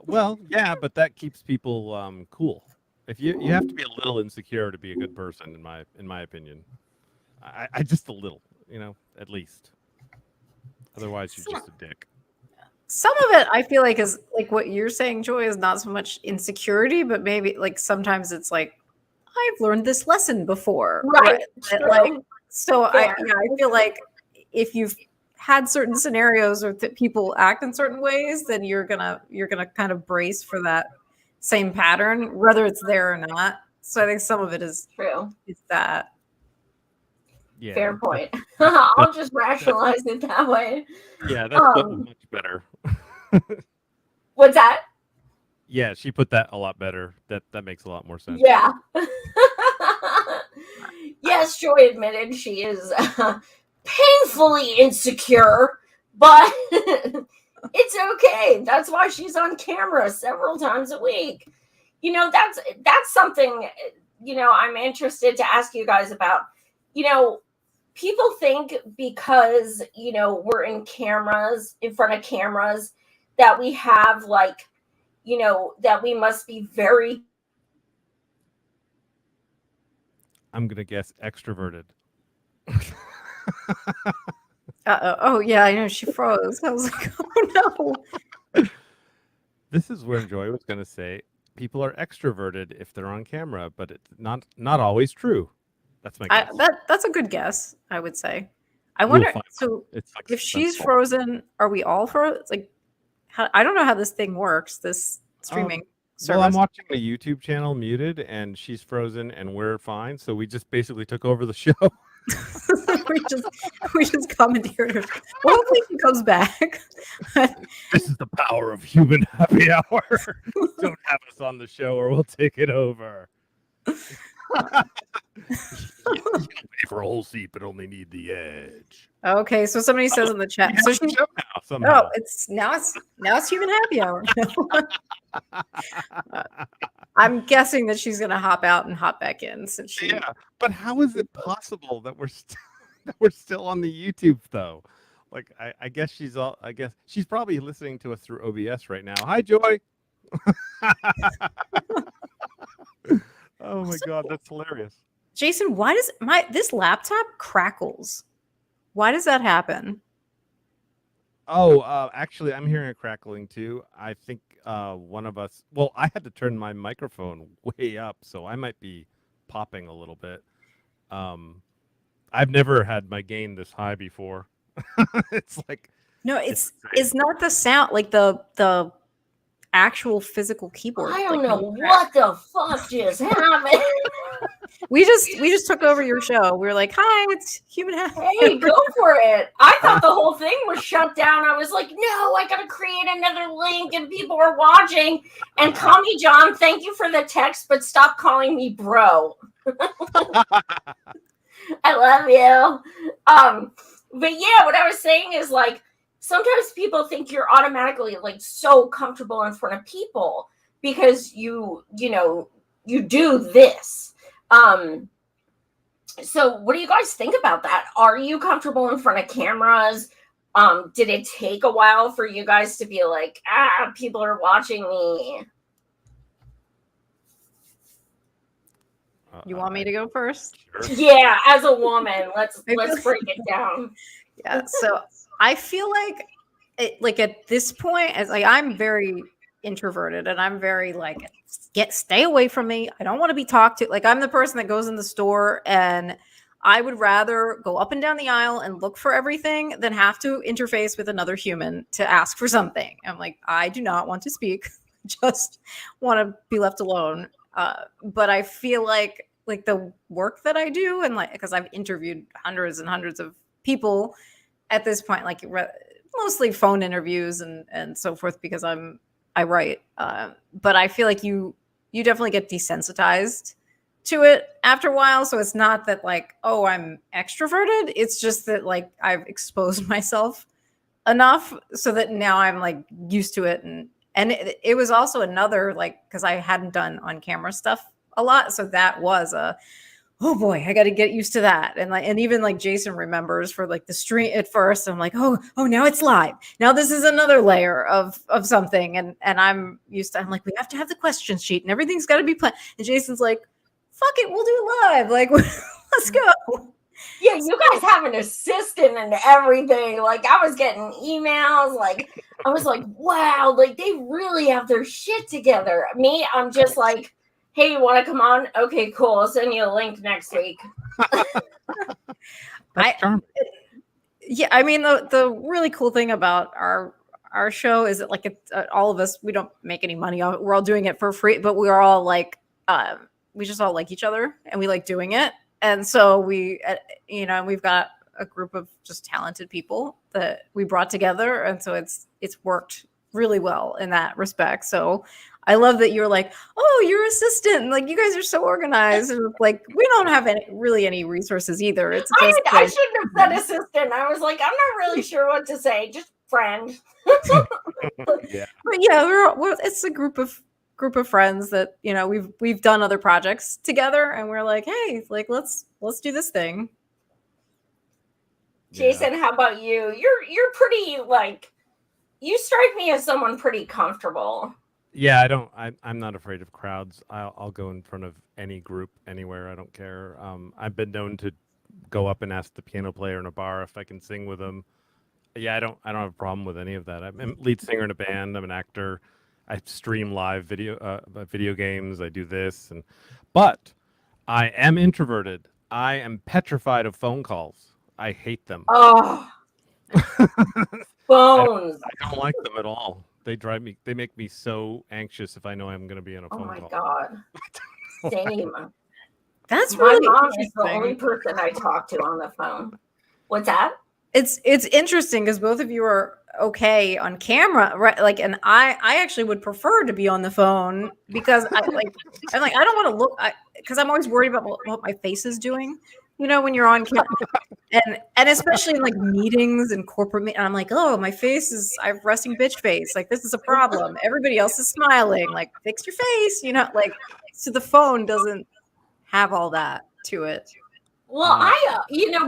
Well, yeah, but that keeps people cool. If you have to be a little insecure to be a good person, in my opinion. I just a little, at least. Otherwise, you're just a dick. Some of it I feel like is like what you're saying, Joy, is not so much insecurity, but maybe like sometimes it's like, I've learned this lesson before. Right. Like, so I feel like if you've had certain scenarios or that people act in certain ways, then you're gonna kind of brace for that same pattern, whether it's there or not. So I think some of it is True. that. Yeah. Fair point. I'll just rationalize it that way. Yeah, that's much better. What's that? Yeah, she put that a lot better. That makes a lot more sense. Yeah. Yes, Joy admitted she is painfully insecure, but it's okay. That's why she's on camera several times a week. You know, that's something, you know, I'm interested to ask you guys about. You know, people think because, you know, we're in front of cameras, that we have like, you know, that we must be very. I'm gonna guess extroverted. Oh yeah, I know, she froze. I was like, oh no. This is where Joy was gonna say people are extroverted if they're on camera, but it's not always true. That's my guess. That's a good guess, I would say. I You'll wonder. find So It's like if she's suspenseful. frozen, are we all frozen? Like, I don't know how this thing works. This streaming service. Well, I'm watching a YouTube channel muted, and she's frozen, and we're fine. So we just basically took over the show. we just commandeered her. Well, hopefully she comes back. This is the power of human happy hour. Don't have us on the show, or we'll take it over. You don't pay for a whole seat, but only need the edge. Okay, so somebody says in the chat. We So have the she. show now, somehow. Oh, it's human happy hour. I'm guessing that she's gonna hop out and hop back in since she. Yeah, but how is it possible that we're still on the YouTube though? Like, I guess she's probably listening to us through OBS right now. Hi, Joy. Oh my God, that's hilarious. Jayson, why does this laptop crackles? Why does that happen? Oh, actually, I'm hearing a crackling too. I think one of us. Well, I had to turn my microphone way up, so I might be popping a little bit. I've never had my gain this high before. It's like No, it's not the sound, like the actual physical keyboard. I don't like, know what the fuck just happened. We just took over your show. We were like, "Hi, it's human happy." Hey, go for it. I thought the whole thing was shut down. I was like, no, I gotta create another link and people are watching. And call me John. Thank you for the text, but stop calling me bro. I love you. But yeah, what I was saying is like sometimes people think you're automatically like so comfortable in front of people because you do this. So what do you guys think about that? Are you comfortable in front of cameras? Did it take a while for you guys to be like, people are watching me? You want me to go first? Sure. Yeah, as a woman, let's break it down. Yeah. So I feel like at this point, as like I'm very introverted and I'm very like stay away from me. I don't want to be talked to. Like I'm the person that goes in the store and I would rather go up and down the aisle and look for everything than have to interface with another human to ask for something. I'm like, I do not want to speak. Just want to be left alone. But I feel like the work that I do and like because I've interviewed hundreds and hundreds of people at this point, like mostly phone interviews and so forth because I write. But I feel like you definitely get desensitized to it after a while. So it's not that like, oh, I'm extroverted. It's just that like I've exposed myself enough so that now I'm like used to it. And it was also another like, because I hadn't done on camera stuff a lot. So that was oh boy, I got to get used to that. And even like Jayson remembers for like the stream at first, I'm like, oh, now it's live. Now this is another layer of something. And I'm used to, I'm like, we have to have the question sheet and everything's got to be planned. And Jason's like, fuck it, we'll do it live. Like, let's go. Yeah, you guys have an assistant and everything. Like I was getting emails. Like I was like, wow, like they really have their shit together. Me, I'm just like, hey, you want to come on? Okay, cool. I'll send you a link next week. That's charming. Yeah, I mean the really cool thing about our show is that like it's all of us, we don't make any money off it. We're all doing it for free, but we're all like we just all like each other and we like doing it. And so we we've got a group of just talented people that we brought together, and so it's worked really well in that respect. So I love that you're like, oh, you're assistant. Like you guys are so organized. And like we don't have any resources either. It's just I shouldn't have said assistant. I was like, I'm not really sure what to say. Just friend. Yeah. But yeah, it's a group of friends that we've done other projects together, and we're like, hey, like let's do this thing. Jayson, how about you? You're pretty like, you strike me as someone pretty comfortable. Yeah, I'm not afraid of crowds. I'll go in front of any group anywhere. I don't care. I've been known to go up and ask the piano player in a bar if I can sing with them. Yeah, I don't have a problem with any of that. I'm a lead singer in a band. I'm an actor. I stream live video games. I do this, but I am introverted. I am petrified of phone calls. I hate them. Oh, phones. I don't like them at all. They make me so anxious if I know I'm going to be on a phone call. Oh my God. Same. That's My really mom is the interesting. only person I talk to on the phone. What's that? It's interesting because both of you are okay on camera, right? Like, and I actually would prefer to be on the phone because I'm like I don't want to look, because I'm always worried about what my face is doing. When you're on camera, and especially in like meetings and corporate I'm like, oh, my face I have resting bitch face. Like this is a problem. Everybody else is smiling. Like fix your face. Like so the phone doesn't have all that to it. Well, I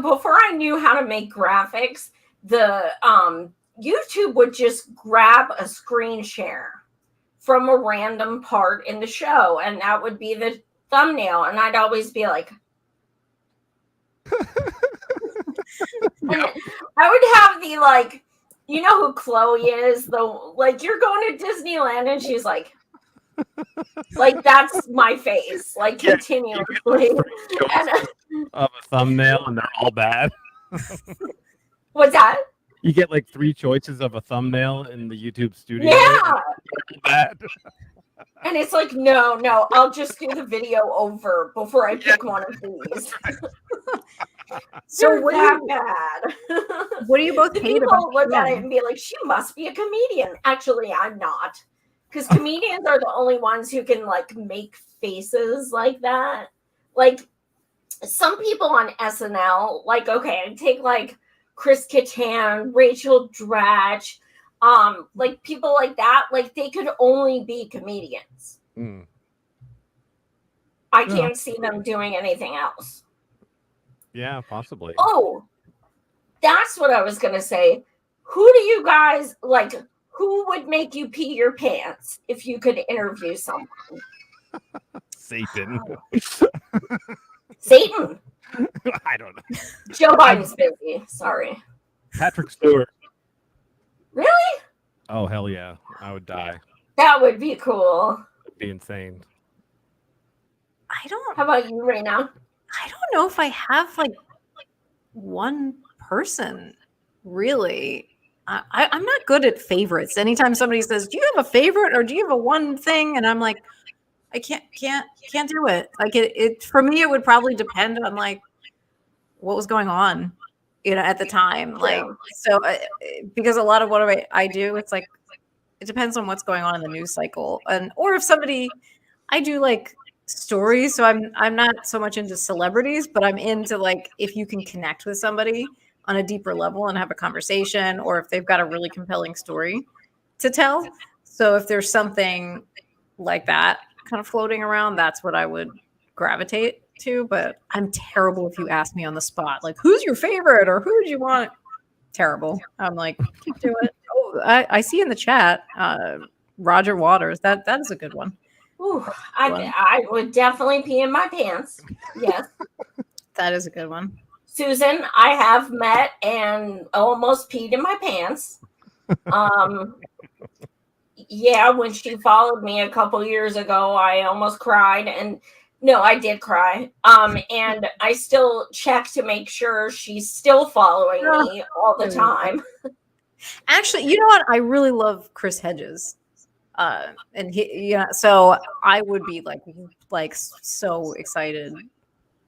before I knew how to make graphics, the YouTube would just grab a screen share from a random part in the show, and that would be the thumbnail, and I'd always be like, I would have the like, you know who Chloe is? The like, you're going to Disneyland, and she's like that's my face, like continuously. Of a thumbnail, and they're all bad. What's that? You get like 3 choices of a thumbnail in the YouTube studio. Yeah. Bad. And it's like, no, I'll just do the video over before I pick one of these. So bad. What do you both the hate people about look at it and be like, she must be a comedian. Actually, I'm not. Because comedians are the only ones who can like make faces like that. Like some people on SNL, like, okay, take like Chris Kattan, Rachel Dratch, like people like that, like they could only be comedians. I can't see them doing anything else. Yeah, possibly. Oh, that's what I was gonna say. Who do you guys like? Who would make you pee your pants if you could interview someone? Satan. Satan. I don't know. Joe Biden's busy. Sorry. Patrick Stewart. Really? Oh, hell yeah. I would die. That would be cool. It'd be insane. How about you, Rena? I don't know if I have like one person really. I'm not good at favorites. Anytime somebody says, "Do you have a favorite or do you have a one thing?" and I'm like, I can't do it. Like it for me, it would probably depend on like what was going on, at the time. Like so, because a lot of what I do, it's like it depends on what's going on in the news cycle, or if somebody, I do like stories. So I'm not so much into celebrities, but I'm into like if you can connect with somebody on a deeper level and have a conversation, or if they've got a really compelling story to tell. So if there's something like that kind of floating around, that's what I would gravitate to. But I'm terrible if you ask me on the spot, like, who's your favorite or who do you want? Terrible. I'm like, can't do it. Oh, I see in the chat, Roger Waters. That is a good one. Ooh, I would definitely pee in my pants. Yes. That is a good one. Susan, I have met and almost peed in my pants. Yeah, when she followed me a couple years ago, I almost cried. And No, I did cry. And I still check to make sure she's still following me all the time. Actually, you know what? I really love Chris Hedges. And he, yeah, so I would be like so excited.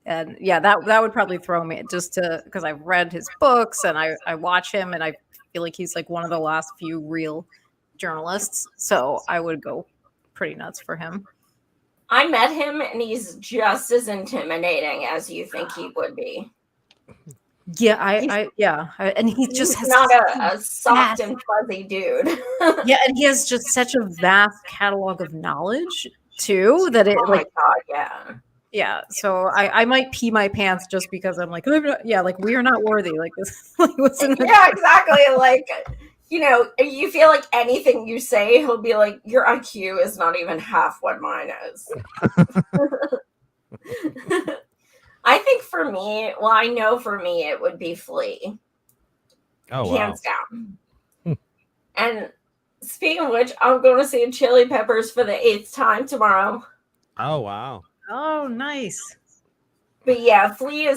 And yeah, that would probably throw me just to because I've read his books and I watch him and I feel like he's like one of the last few real journalists. So I would go pretty nuts for him. I met him and he's just as intimidating as you think he would be. Yeah, and he just has not a soft and fuzzy dude. Yeah, and he has just such a vast catalog of knowledge too that it oh my god, yeah. Yeah, so I might pee my pants just because I'm like, like we are not worthy. Like this, like, listen. Yeah, exactly. Like, you feel like anything you say, he'll be like, your IQ is not even half what mine is. I think for me, well, I know for me it would be Flea. Oh, hands down. And speaking of which, I'm going to see Chili Peppers for the 8th time tomorrow. Oh, wow. Oh, nice. But yeah, Flea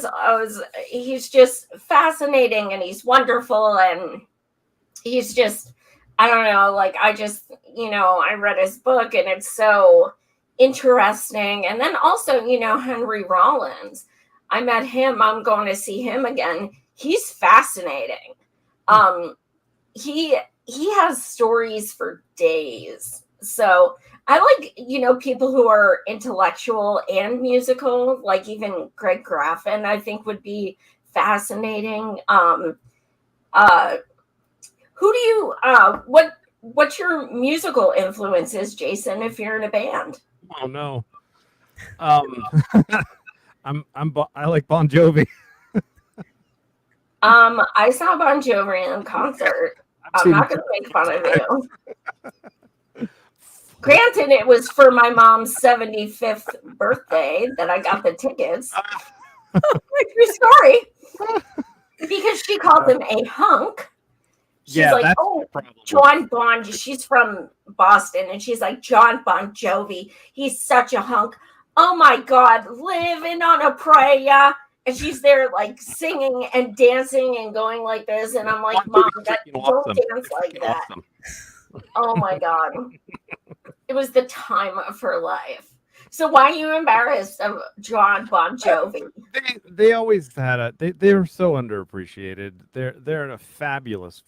he's just fascinating and he's wonderful and he's just, I don't know, like I read his book and it's so interesting. And then also, Henry Rollins. I met him. I'm going to see him again. He's fascinating. He has stories for days. So I like, people who are intellectual and musical, like even Greg Graffin, I think would be fascinating. Who do you, what's your musical influences, Jayson, if you're in a band? Oh no. I like Bon Jovi. I saw Bon Jovi in concert. I'm not going to make fun of you. Granted, it was for my mom's 75th birthday that I got the tickets. True story. Because she called him a hunk. She's like, oh, John Bon. She's from Boston, and she's like, John Bon Jovi. He's such a hunk. Oh my God, living on a prayer. And she's there like singing and dancing and going like this. And I'm like, Mom, don't dance like that. Oh my God. It was the time of her life. So why are you embarrassed of John Bon Jovi? They always had they were so underappreciated. They're a fabulous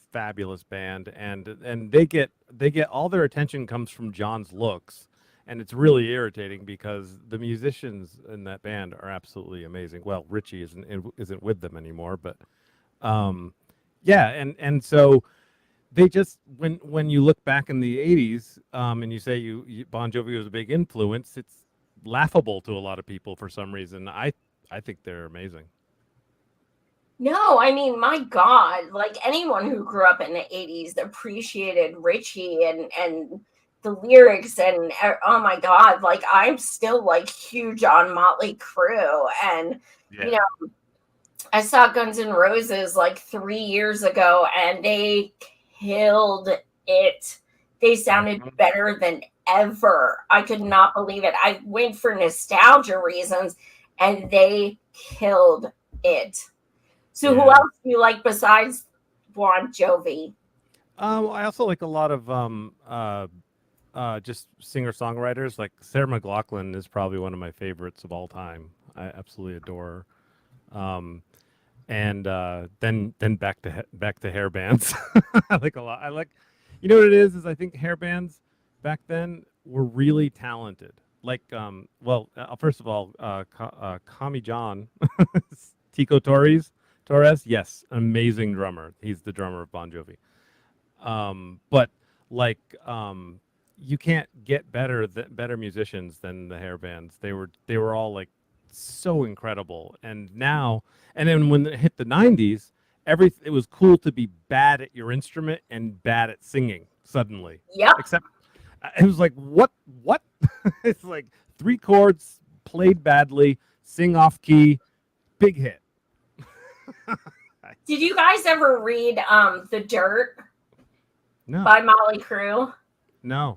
band and they get all their attention comes from John's looks. And it's really irritating because the musicians in that band are absolutely amazing. Well, Richie isn't with them anymore, but yeah, and so they just when you look back in the 80s and you say Bon Jovi was a big influence, it's laughable to a lot of people for some reason. I think they're amazing. No, I mean, my God, like anyone who grew up in the 80s appreciated Richie and the lyrics and oh my God, like I'm still like huge on Motley Crue and I saw Guns N' Roses like 3 years ago and they killed it. They sounded better than ever. I could not believe it. I went for nostalgia reasons and they killed it. So who else do you like besides Bon Jovi? I also like a lot of just singer-songwriters. Like Sarah McLachlan is probably one of my favorites of all time. I absolutely adore her. And then back to hair bands. I like a lot. I like, you know what it is I think hair bands back then were really talented. Like, first of all, Kami John, Tico Torres, yes, amazing drummer. He's the drummer of Bon Jovi. But like, you can't get better musicians than the hair bands. They were all like so incredible. And then when it hit the 90s, it was cool to be bad at your instrument and bad at singing suddenly. Yeah. Except it was like, what? It's like 3 chords, played badly, sing off key, big hit. Did you guys ever read The Dirt? No. By Motley Crue? No.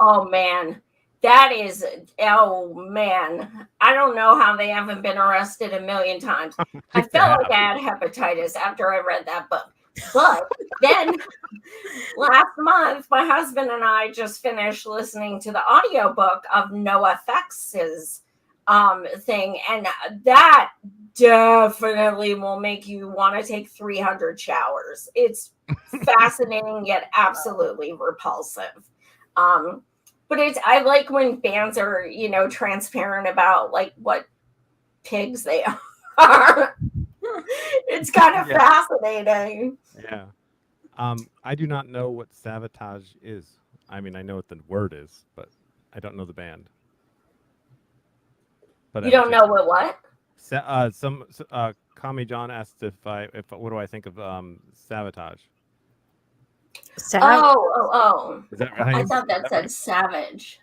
Oh man, That is, oh man, I don't know how they haven't been arrested a million times. I felt like I had hepatitis after I read that book. But then last month, my husband and I just finished listening to the audiobook of Noah Fex's thing, and that definitely will make you want to take 300 showers. It's fascinating yet absolutely repulsive. But I like when bands are, transparent about like what pigs they are. It's kind of fascinating. Yeah. I do not know what sabotage is. I mean, I know what the word is, but I don't know the band. But you don't know what? Kami John asked if what do I think of sabotage? Oh. Is that I thought that said savage.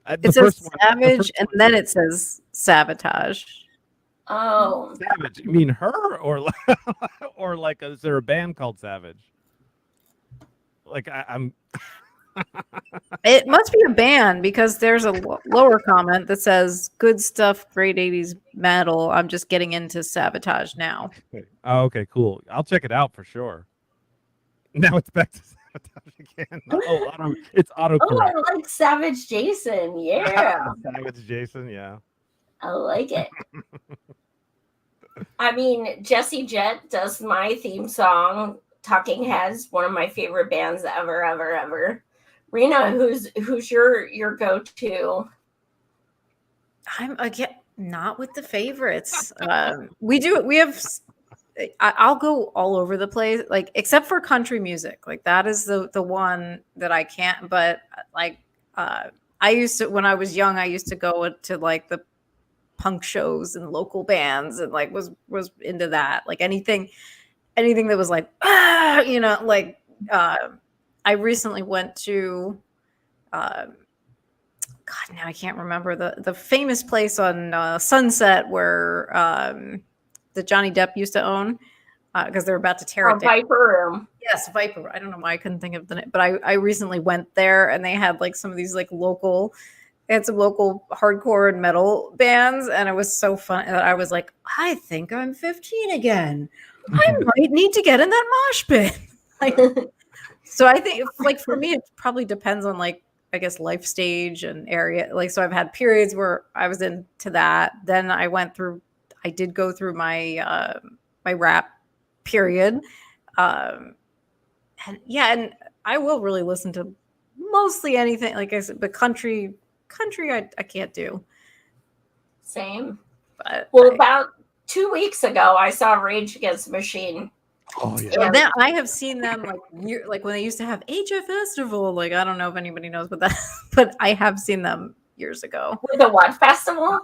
It says savage, and then it says sabotage. Oh, Savage. You mean her, or or like, is there a band called Savage? Like I'm. It must be a band because there's a lower comment that says "good stuff, great '80s metal." I'm just getting into sabotage now. Oh, okay, cool. I'll check it out for sure. Now it's back to sabotage again. It's autocorrect. Oh, I like Savage Jayson. Yeah. Savage Jayson, yeah. I like it. I mean, Jesse Jett does my theme song, Talking Heads, one of my favorite bands ever. Rena, who's your go-to? I'm again not with the favorites. We have. I'll go all over the place, like except for country music. Like that is the one that I can't. But like I used to, when I was young, I used to go to like the punk shows and local bands, and like was into that. Like anything that was like like I recently went to God, now I can't remember the famous place on Sunset where that Johnny Depp used to own because they're about to tear it down. Viper Room. Yes, Viper. I don't know why I couldn't think of the name, but I recently went there and they had like some of these like local, they had some local hardcore and metal bands, and it was so fun. I was like, I think I'm 15 again. I might need to get in that mosh pit. Like, so I think like for me, it probably depends on like, I guess, life stage and area. Like, so I've had periods where I was into that. Then I did go through my my rap period. And I will really listen to mostly anything. Like I said, but country I can't do. Same. But about 2 weeks ago, I saw Rage Against the Machine. Oh yeah. Well, then I have seen them like when they used to have HF Festival. Like I don't know if anybody knows what that, but I have seen them years ago. With a what festival?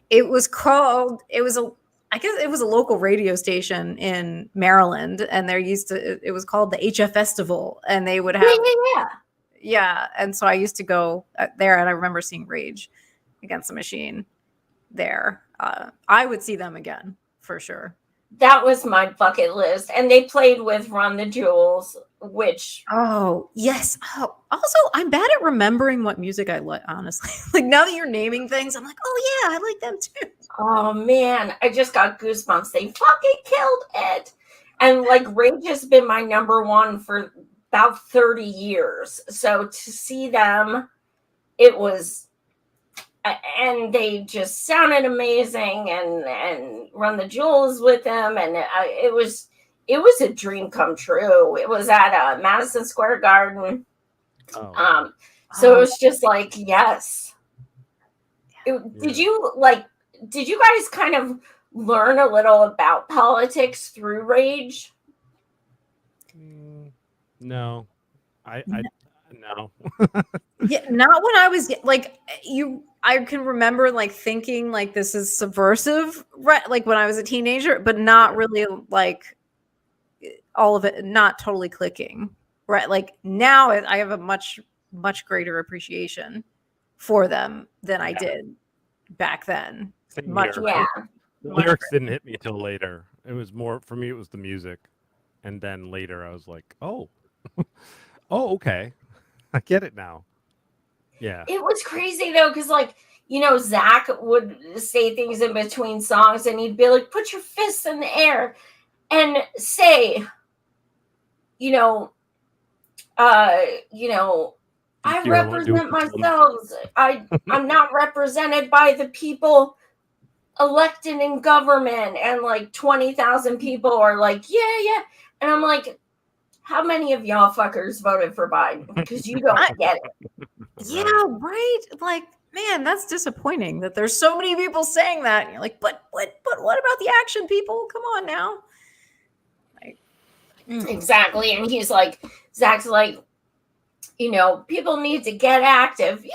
It was called. I guess it was a local radio station in Maryland, and it was called the HF Festival, and they would have yeah. And so I used to go there, and I remember seeing Rage Against the Machine there. I would see them again for sure. That was my bucket list. And they played with Run the Jewels, which... Oh, yes. Oh, also, I'm bad at remembering what music I like, honestly. Like, now that you're naming things, I'm like, oh, yeah, I like them too. Oh, man. I just got goosebumps. They fucking killed it. And, like, Rage has been my number one for about 30 years. So to see them, it was... And they just sounded amazing, and Run the Jewels with them, and it was a dream come true. It was at Madison Square Garden, so it was just like yes. Did you guys kind of learn a little about politics through Rage? No, I no. Yeah, not when I was like I can remember like thinking like this is subversive, right? Like when I was a teenager, but not really like all of it, not totally clicking, right? Like now I have a much greater appreciation for them than I did back then. The lyrics didn't hit me till later. It was more for me. It was the music, and then later I was like, oh, oh, okay. I get it now. Yeah. It was crazy though, because like, you know, Zach would say things in between songs and he'd be like, put your fists in the air and say, you know, I Kira won't do represent what you told him. myself. I'm not represented by the people elected in government, and like 20,000 people are like, yeah. And I'm like, how many of y'all fuckers voted for Biden? Because you don't get it. Yeah, right. Like, man, that's disappointing that there's so many people saying that. And you're like, but what about the action, people? Come on now. Like, Exactly. And he's like, Zach's like, you know, people need to get active. Yeah.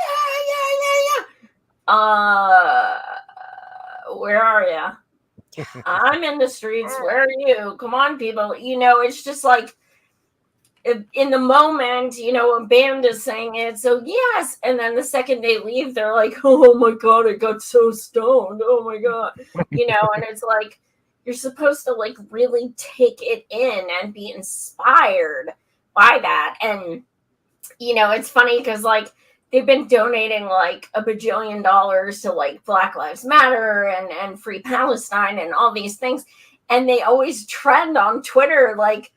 Where are you? I'm in the streets. Where are you? Come on, people. You know, it's just like, in the moment, you know, a band is saying it, so yes, and then the second they leave, they're like, oh my god, I got so stoned, oh my god, you know. And it's like, you're supposed to like really take it in and be inspired by that. And you know, it's funny because like they've been donating like $1 bajillion to like Black Lives Matter and Free Palestine and all these things, and they always trend on Twitter like,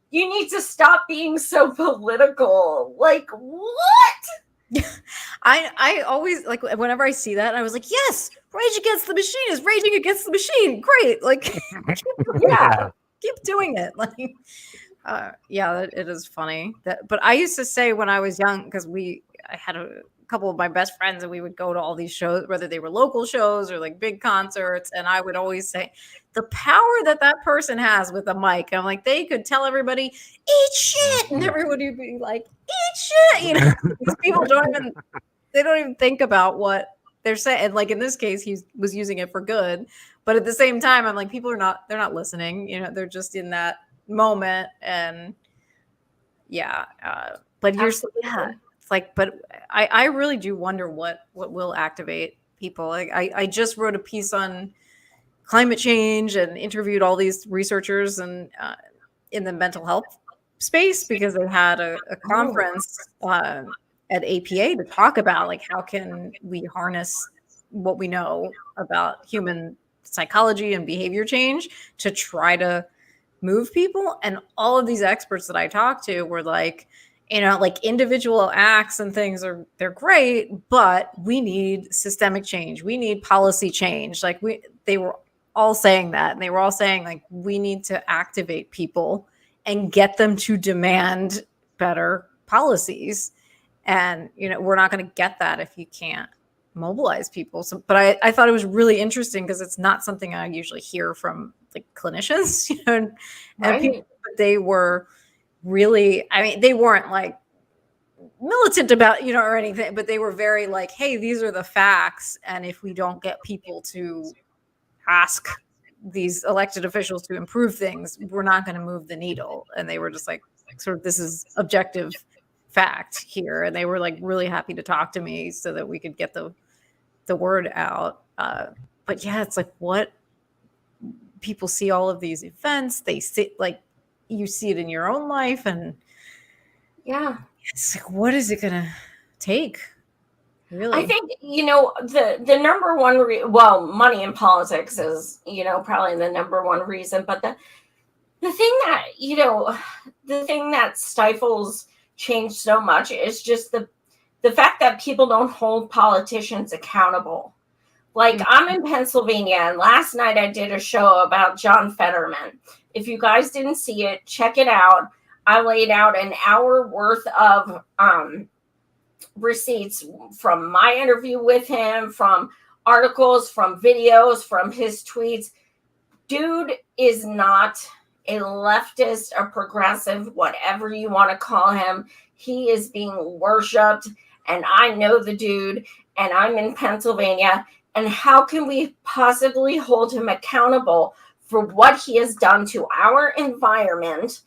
you need to stop being so political. Like, what? I always, like, whenever I see that, I was like, yes, Rage Against the Machine is raging against the machine. Great. Like, keep doing it. Like, yeah, it is funny. But I used to say when I was young, because I had a couple of my best friends and we would go to all these shows, whether they were local shows or like big concerts. And I would always say, the power that person has with a mic, I'm like, they could tell everybody, eat shit, and everybody would be like, eat shit, you know. These people don't even think about what they're saying. And like in this case, he was using it for good, but at the same time, I'm like, they're not listening, you know, they're just in that moment. And yeah, but it's like, but I really do wonder what will activate people. Like I just wrote a piece on climate change and interviewed all these researchers and in the mental health space, because they had a conference at APA to talk about like, how can we harness what we know about human psychology and behavior change to try to move people. And all of these experts that I talked to were like, you know, like individual acts and things they're great, but we need systemic change. We need policy change. Like they were all saying that. And they were all saying like, we need to activate people and get them to demand better policies. And, you know, we're not going to get that if you can't mobilize people. So, but I thought it was really interesting because it's not something I usually hear from like clinicians, you know, and people, but they were really, I mean, they weren't like militant about, you know, or anything, but they were very like, hey, these are the facts. And if we don't get people to ask these elected officials to improve things, we're not going to move the needle. And they were just like, sort of, this is objective fact here. And they were like really happy to talk to me so that we could get the word out. But yeah, it's like, what people see all of these events, they see, like, you see it in your own life. And yeah, it's like, what is it going to take? Really? I think, you know, the number one, money in politics is, you know, probably the number one reason. But the thing that, you know, the thing that stifles change so much is just the fact that people don't hold politicians accountable. Like, I'm in Pennsylvania, and last night I did a show about John Fetterman. If you guys didn't see it, check it out. I laid out an hour worth of receipts from my interview with him, from articles, from videos, from his tweets. Dude is not a leftist, a progressive, whatever you want to call him. He is being worshipped, and I know the dude, and I'm in Pennsylvania. And how can we possibly hold him accountable for what he has done to our environment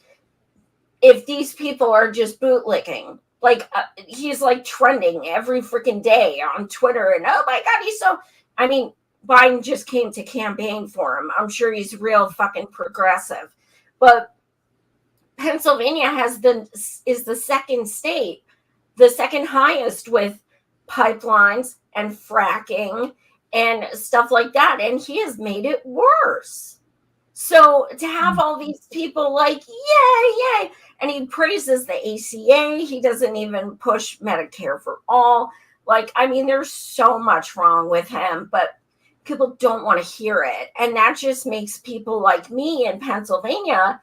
if these people are just bootlicking? Like, he's like trending every freaking day on Twitter, and oh my God, he's so, I mean, Biden just came to campaign for him. I'm sure he's real fucking progressive. But Pennsylvania is the second state, the second highest with pipelines and fracking and stuff like that. And he has made it worse. So to have all these people like, yay, yay, and he praises the ACA, he doesn't even push Medicare for all. Like, I mean, there's so much wrong with him, but people don't want to hear it. And that just makes people like me in Pennsylvania,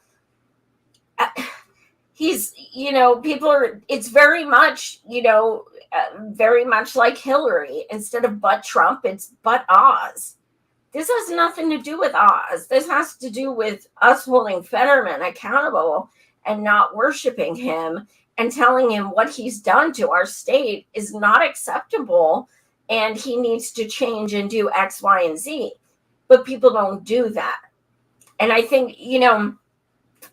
people are, it's very much, very much like Hillary. Instead of but Trump, it's but Oz. This has nothing to do with Oz. This has to do with us holding Fetterman accountable and not worshiping him and telling him what he's done to our state is not acceptable and he needs to change and do X, Y, and Z. But people don't do that. And I think,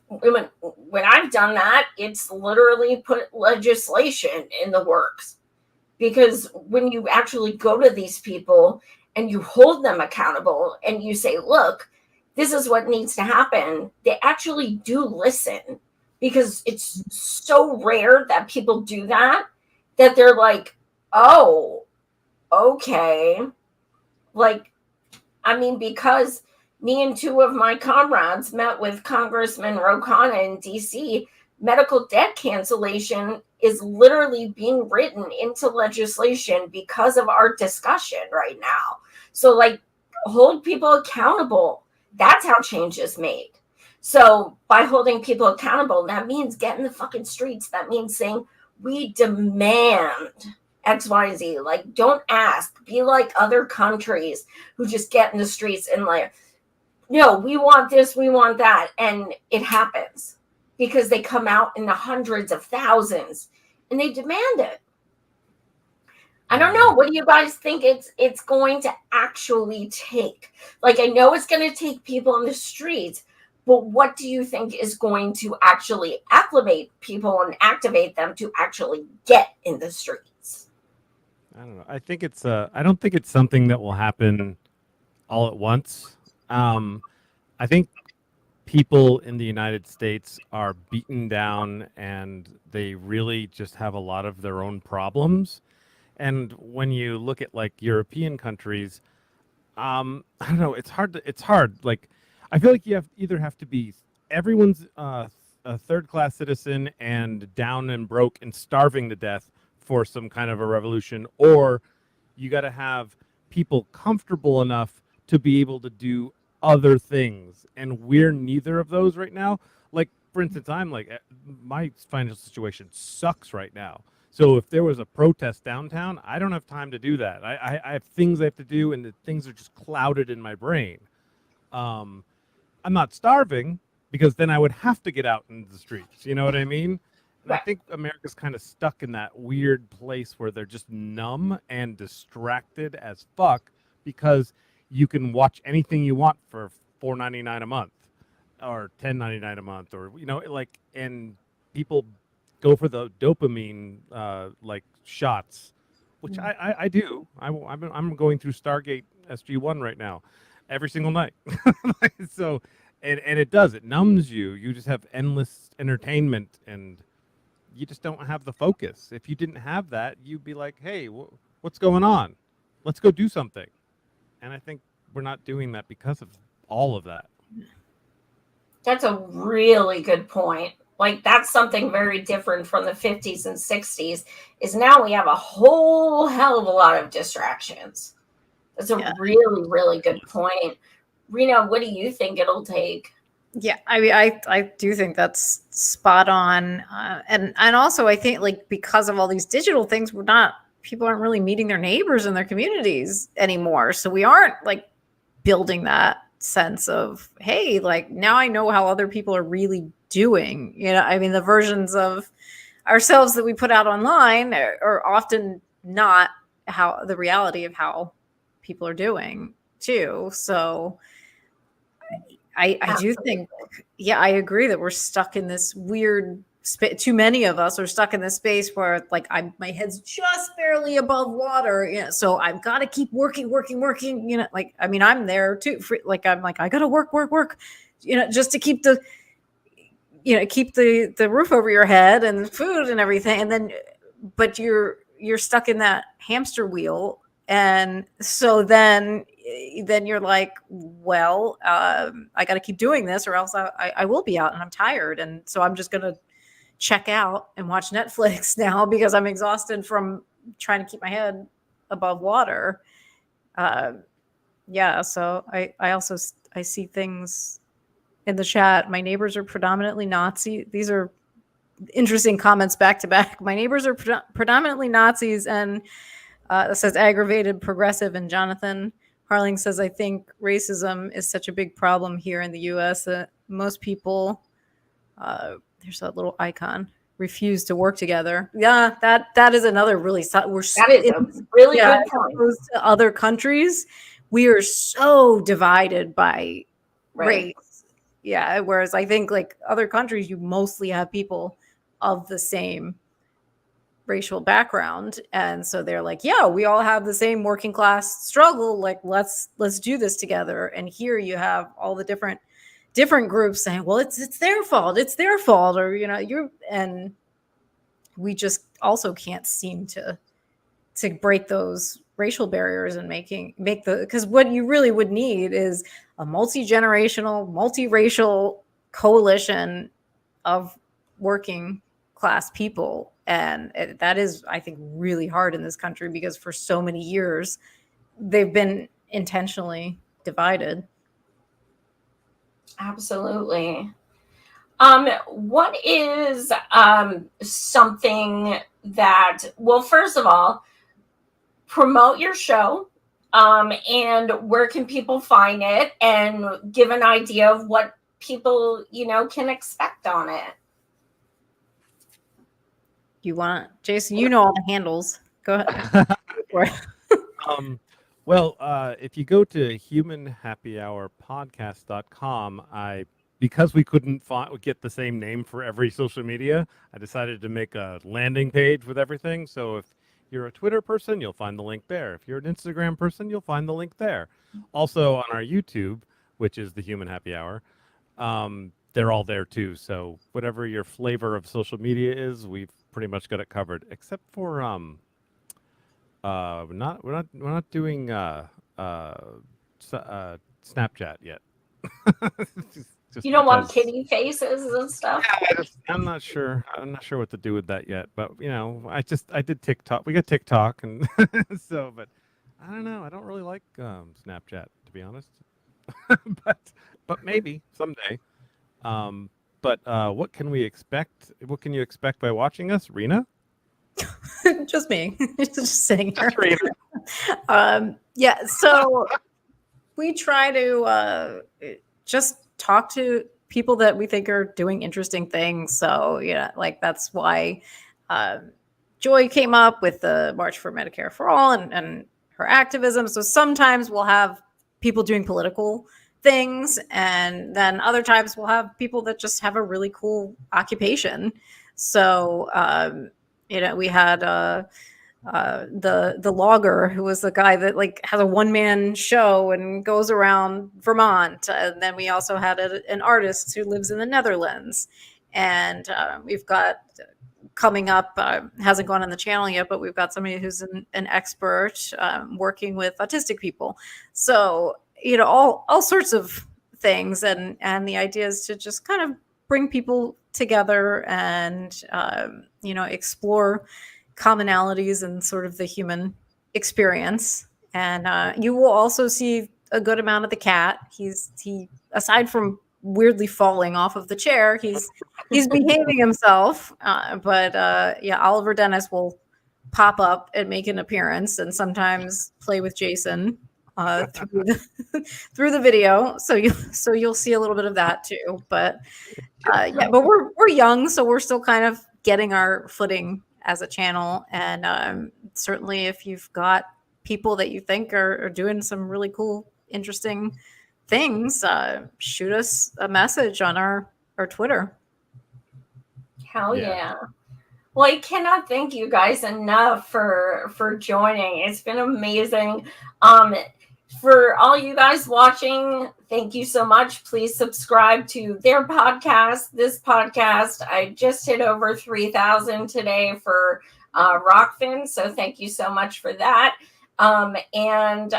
when I've done that, it's literally put legislation in the works. Because when you actually go to these people and you hold them accountable and you say, look, this is what needs to happen, they actually do listen, because it's so rare that people do that they're like, oh, okay. Like, I mean, because me and two of my comrades met with Congressman Ro Khanna in DC, medical debt cancellation is literally being written into legislation because of our discussion right now. So, like, hold people accountable. That's how change is made. So by holding people accountable, that means get in the fucking streets. That means saying, we demand X, Y, Z. Like, don't ask. Be like other countries who just get in the streets and like, no, we want this, we want that. And it happens because they come out in the hundreds of thousands and they demand it. I don't know. What do you guys think it's going to actually take? Like, I know it's going to take people in the streets, but what do you think is going to actually acclimate people and activate them to actually get in the streets? I don't know. I think it's I don't think it's something that will happen all at once. I think people in the United States are beaten down and they really just have a lot of their own problems. And when you look at like European countries, I don't know, it's hard. Like, I feel like you either have to be everyone's a third-class citizen and down and broke and starving to death for some kind of a revolution, or you got to have people comfortable enough to be able to do other things. And we're neither of those right now. Like, for instance, I'm like, my financial situation sucks right now. So if there was a protest downtown, I don't have time to do that. I have things I have to do, and the things are just clouded in my brain. I'm not starving, because then I would have to get out into the streets. You know what I mean? And I think America's kind of stuck in that weird place where they're just numb and distracted as fuck, because you can watch anything you want for $4.99 a month or $10.99 a month, or and people go for the dopamine like shots, which I do. I'm going through Stargate SG-1 right now, every single night. So, and it numbs you. You just have endless entertainment, and you just don't have the focus. If you didn't have that, you'd be like, hey, what's going on? Let's go do something. And I think we're not doing that because of all of that. That's a really good point. Like, that's something very different from the 50s and 60s, is now we have a whole hell of a lot of distractions. That's a really, really good point. Rena, what do you think it'll take? Yeah, I mean, I do think that's spot on. And also I think, like, because of all these digital things, people aren't really meeting their neighbors in their communities anymore. So we aren't like building that sense of, hey, like, now I know how other people are really doing. I mean, the versions of ourselves that we put out online are often not how the reality of how people are doing too. So I do think, I agree that we're stuck in this weird space. Too many of us are stuck in this space where, like, my head's just barely above water. So I've got to keep working. Like, I mean, I'm there too. I'm like, I got to work. Just to keep keep the roof over your head and food and everything. And then, but you're you're stuck in that hamster wheel. And so then you're like, well, I got to keep doing this or else I will be out and I'm tired. And so I'm just going to check out and watch Netflix now because I'm exhausted from trying to keep my head above water. Yeah. So I see things in the chat. My neighbors are predominantly Nazi. These are interesting comments back to back. My neighbors are predominantly Nazis, and it says aggravated progressive. And Jonathan Harling says, I think racism is such a big problem here in the U.S. that most people, there's a little icon, refuse to work together. Yeah, that is another really that is a really good point. Opposed to other countries, we are so divided by race. Yeah, whereas I think like other countries, you mostly have people of the same racial background, and so they're like, yeah, we all have the same working class struggle, like let's do this together. And here you have all the different groups saying, well, it's their fault, or and we just also can't seem to break those racial barriers and because what you really would need is a multi-generational, multiracial coalition of working class people. And that is, I think, really hard in this country because for so many years they've been intentionally divided. Absolutely. What is something that, well, first of all, promote your show, and where can people find it, and give an idea of what people, can expect on it. You want Jayson? You know all the handles. Go ahead. Well, if you go to humanhappyhourpodcast.com, because we couldn't get the same name for every social media, I decided to make a landing page with everything. So if you're a Twitter person, you'll find the link there. If you're an Instagram person, you'll find the link there. Also on our YouTube, which is the Human Happy Hour, they're all there too. So whatever your flavor of social media is, we've pretty much got it covered, except for we're not doing Snapchat yet. Just you don't want kitty faces and stuff. Yeah, I'm not sure what to do with that yet. But I did TikTok. We got TikTok, and so. But I don't know. I don't really like Snapchat, to be honest. but maybe someday. But what can we expect? What can you expect by watching us, Rena? Just me, just sitting here. Yeah. So we try to just talk to people that we think are doing interesting things. So like that's why Joy came up with the March for Medicare for All and her activism. So sometimes we'll have people doing political things, and then other times we'll have people that just have a really cool occupation. So we had the logger, who was the guy that like has a one-man show and goes around Vermont, and then we also had an artist who lives in the Netherlands, and we've got coming up, hasn't gone on the channel yet, but we've got somebody who's an expert working with autistic people. So all sorts of things, and the idea is to just kind of bring people together and explore commonalities and sort of the human experience. And you will also see a good amount of the cat. He aside from weirdly falling off of the chair, he's behaving himself. But Oliver Dennis will pop up and make an appearance, and sometimes play with Jayson through the video. So you'll see a little bit of that too. But but we're young, so we're still kind of getting our footing as a channel. And certainly if you've got people that you think are doing some really cool, interesting things, shoot us a message on our Twitter. Hell yeah. Well, I cannot thank you guys enough for joining. It's been amazing. For all you guys watching, thank you so much. Please subscribe to their podcast, this podcast. I just hit over 3,000 today for Rockfin. So thank you so much for that. And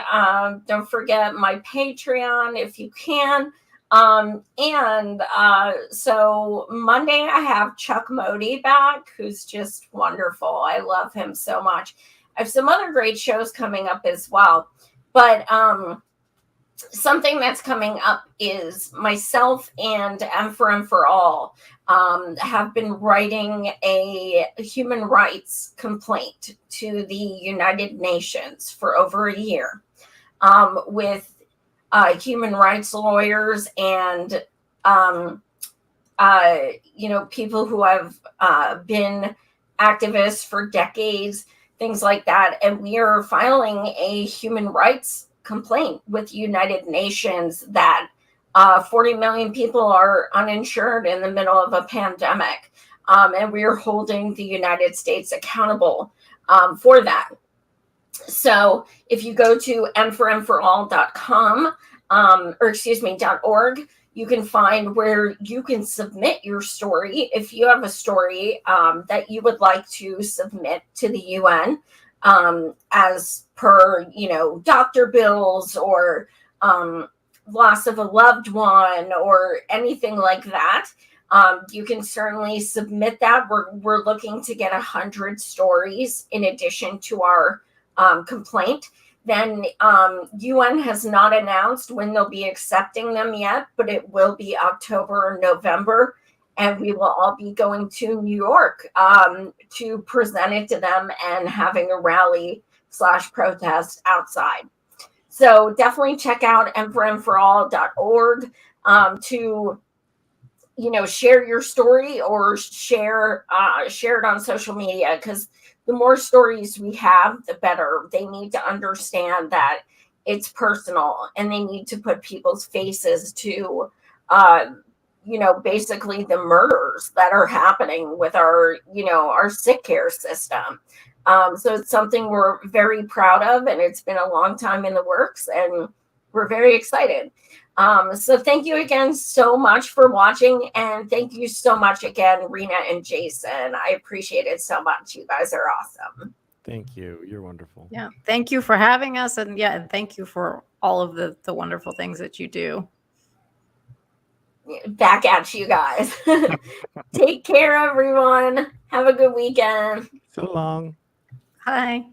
don't forget my Patreon if you can. So Monday I have Chuck Modi back, who's just wonderful. I love him so much. I have some other great shows coming up as well. But something that's coming up is myself and M for All have been writing a human rights complaint to the United Nations for over a year with human rights lawyers and people who have been activists for decades, things like that. And we are filing a human rights complaint with the United Nations that 40 million people are uninsured in the middle of a pandemic. And we are holding the United States accountable for that. So if you go to mforall.com, .org, you can find where you can submit your story. If you have a story that you would like to submit to the UN, as per, doctor bills or loss of a loved one or anything like that, you can certainly submit that. We're looking to get 100 stories in addition to our complaint. Then UN has not announced when they'll be accepting them yet, but it will be October or November. And we will all be going to New York to present it to them and having a rally/protest outside. So definitely check out mforall.org to share your story or share it on social media, because the more stories we have, the better. They need to understand that it's personal, and they need to put people's faces to basically the murders that are happening with our sick care system. So it's something we're very proud of, and it's been a long time in the works, and we're very excited. So thank you again so much for watching, and thank you so much again, Rena and Jayson. I appreciate it so much. You guys are awesome. Thank you. You're wonderful. Yeah. Thank you for having us. And and thank you for all of the wonderful things that you do. Back at you guys. Take care, everyone. Have a good weekend. So long. Hi.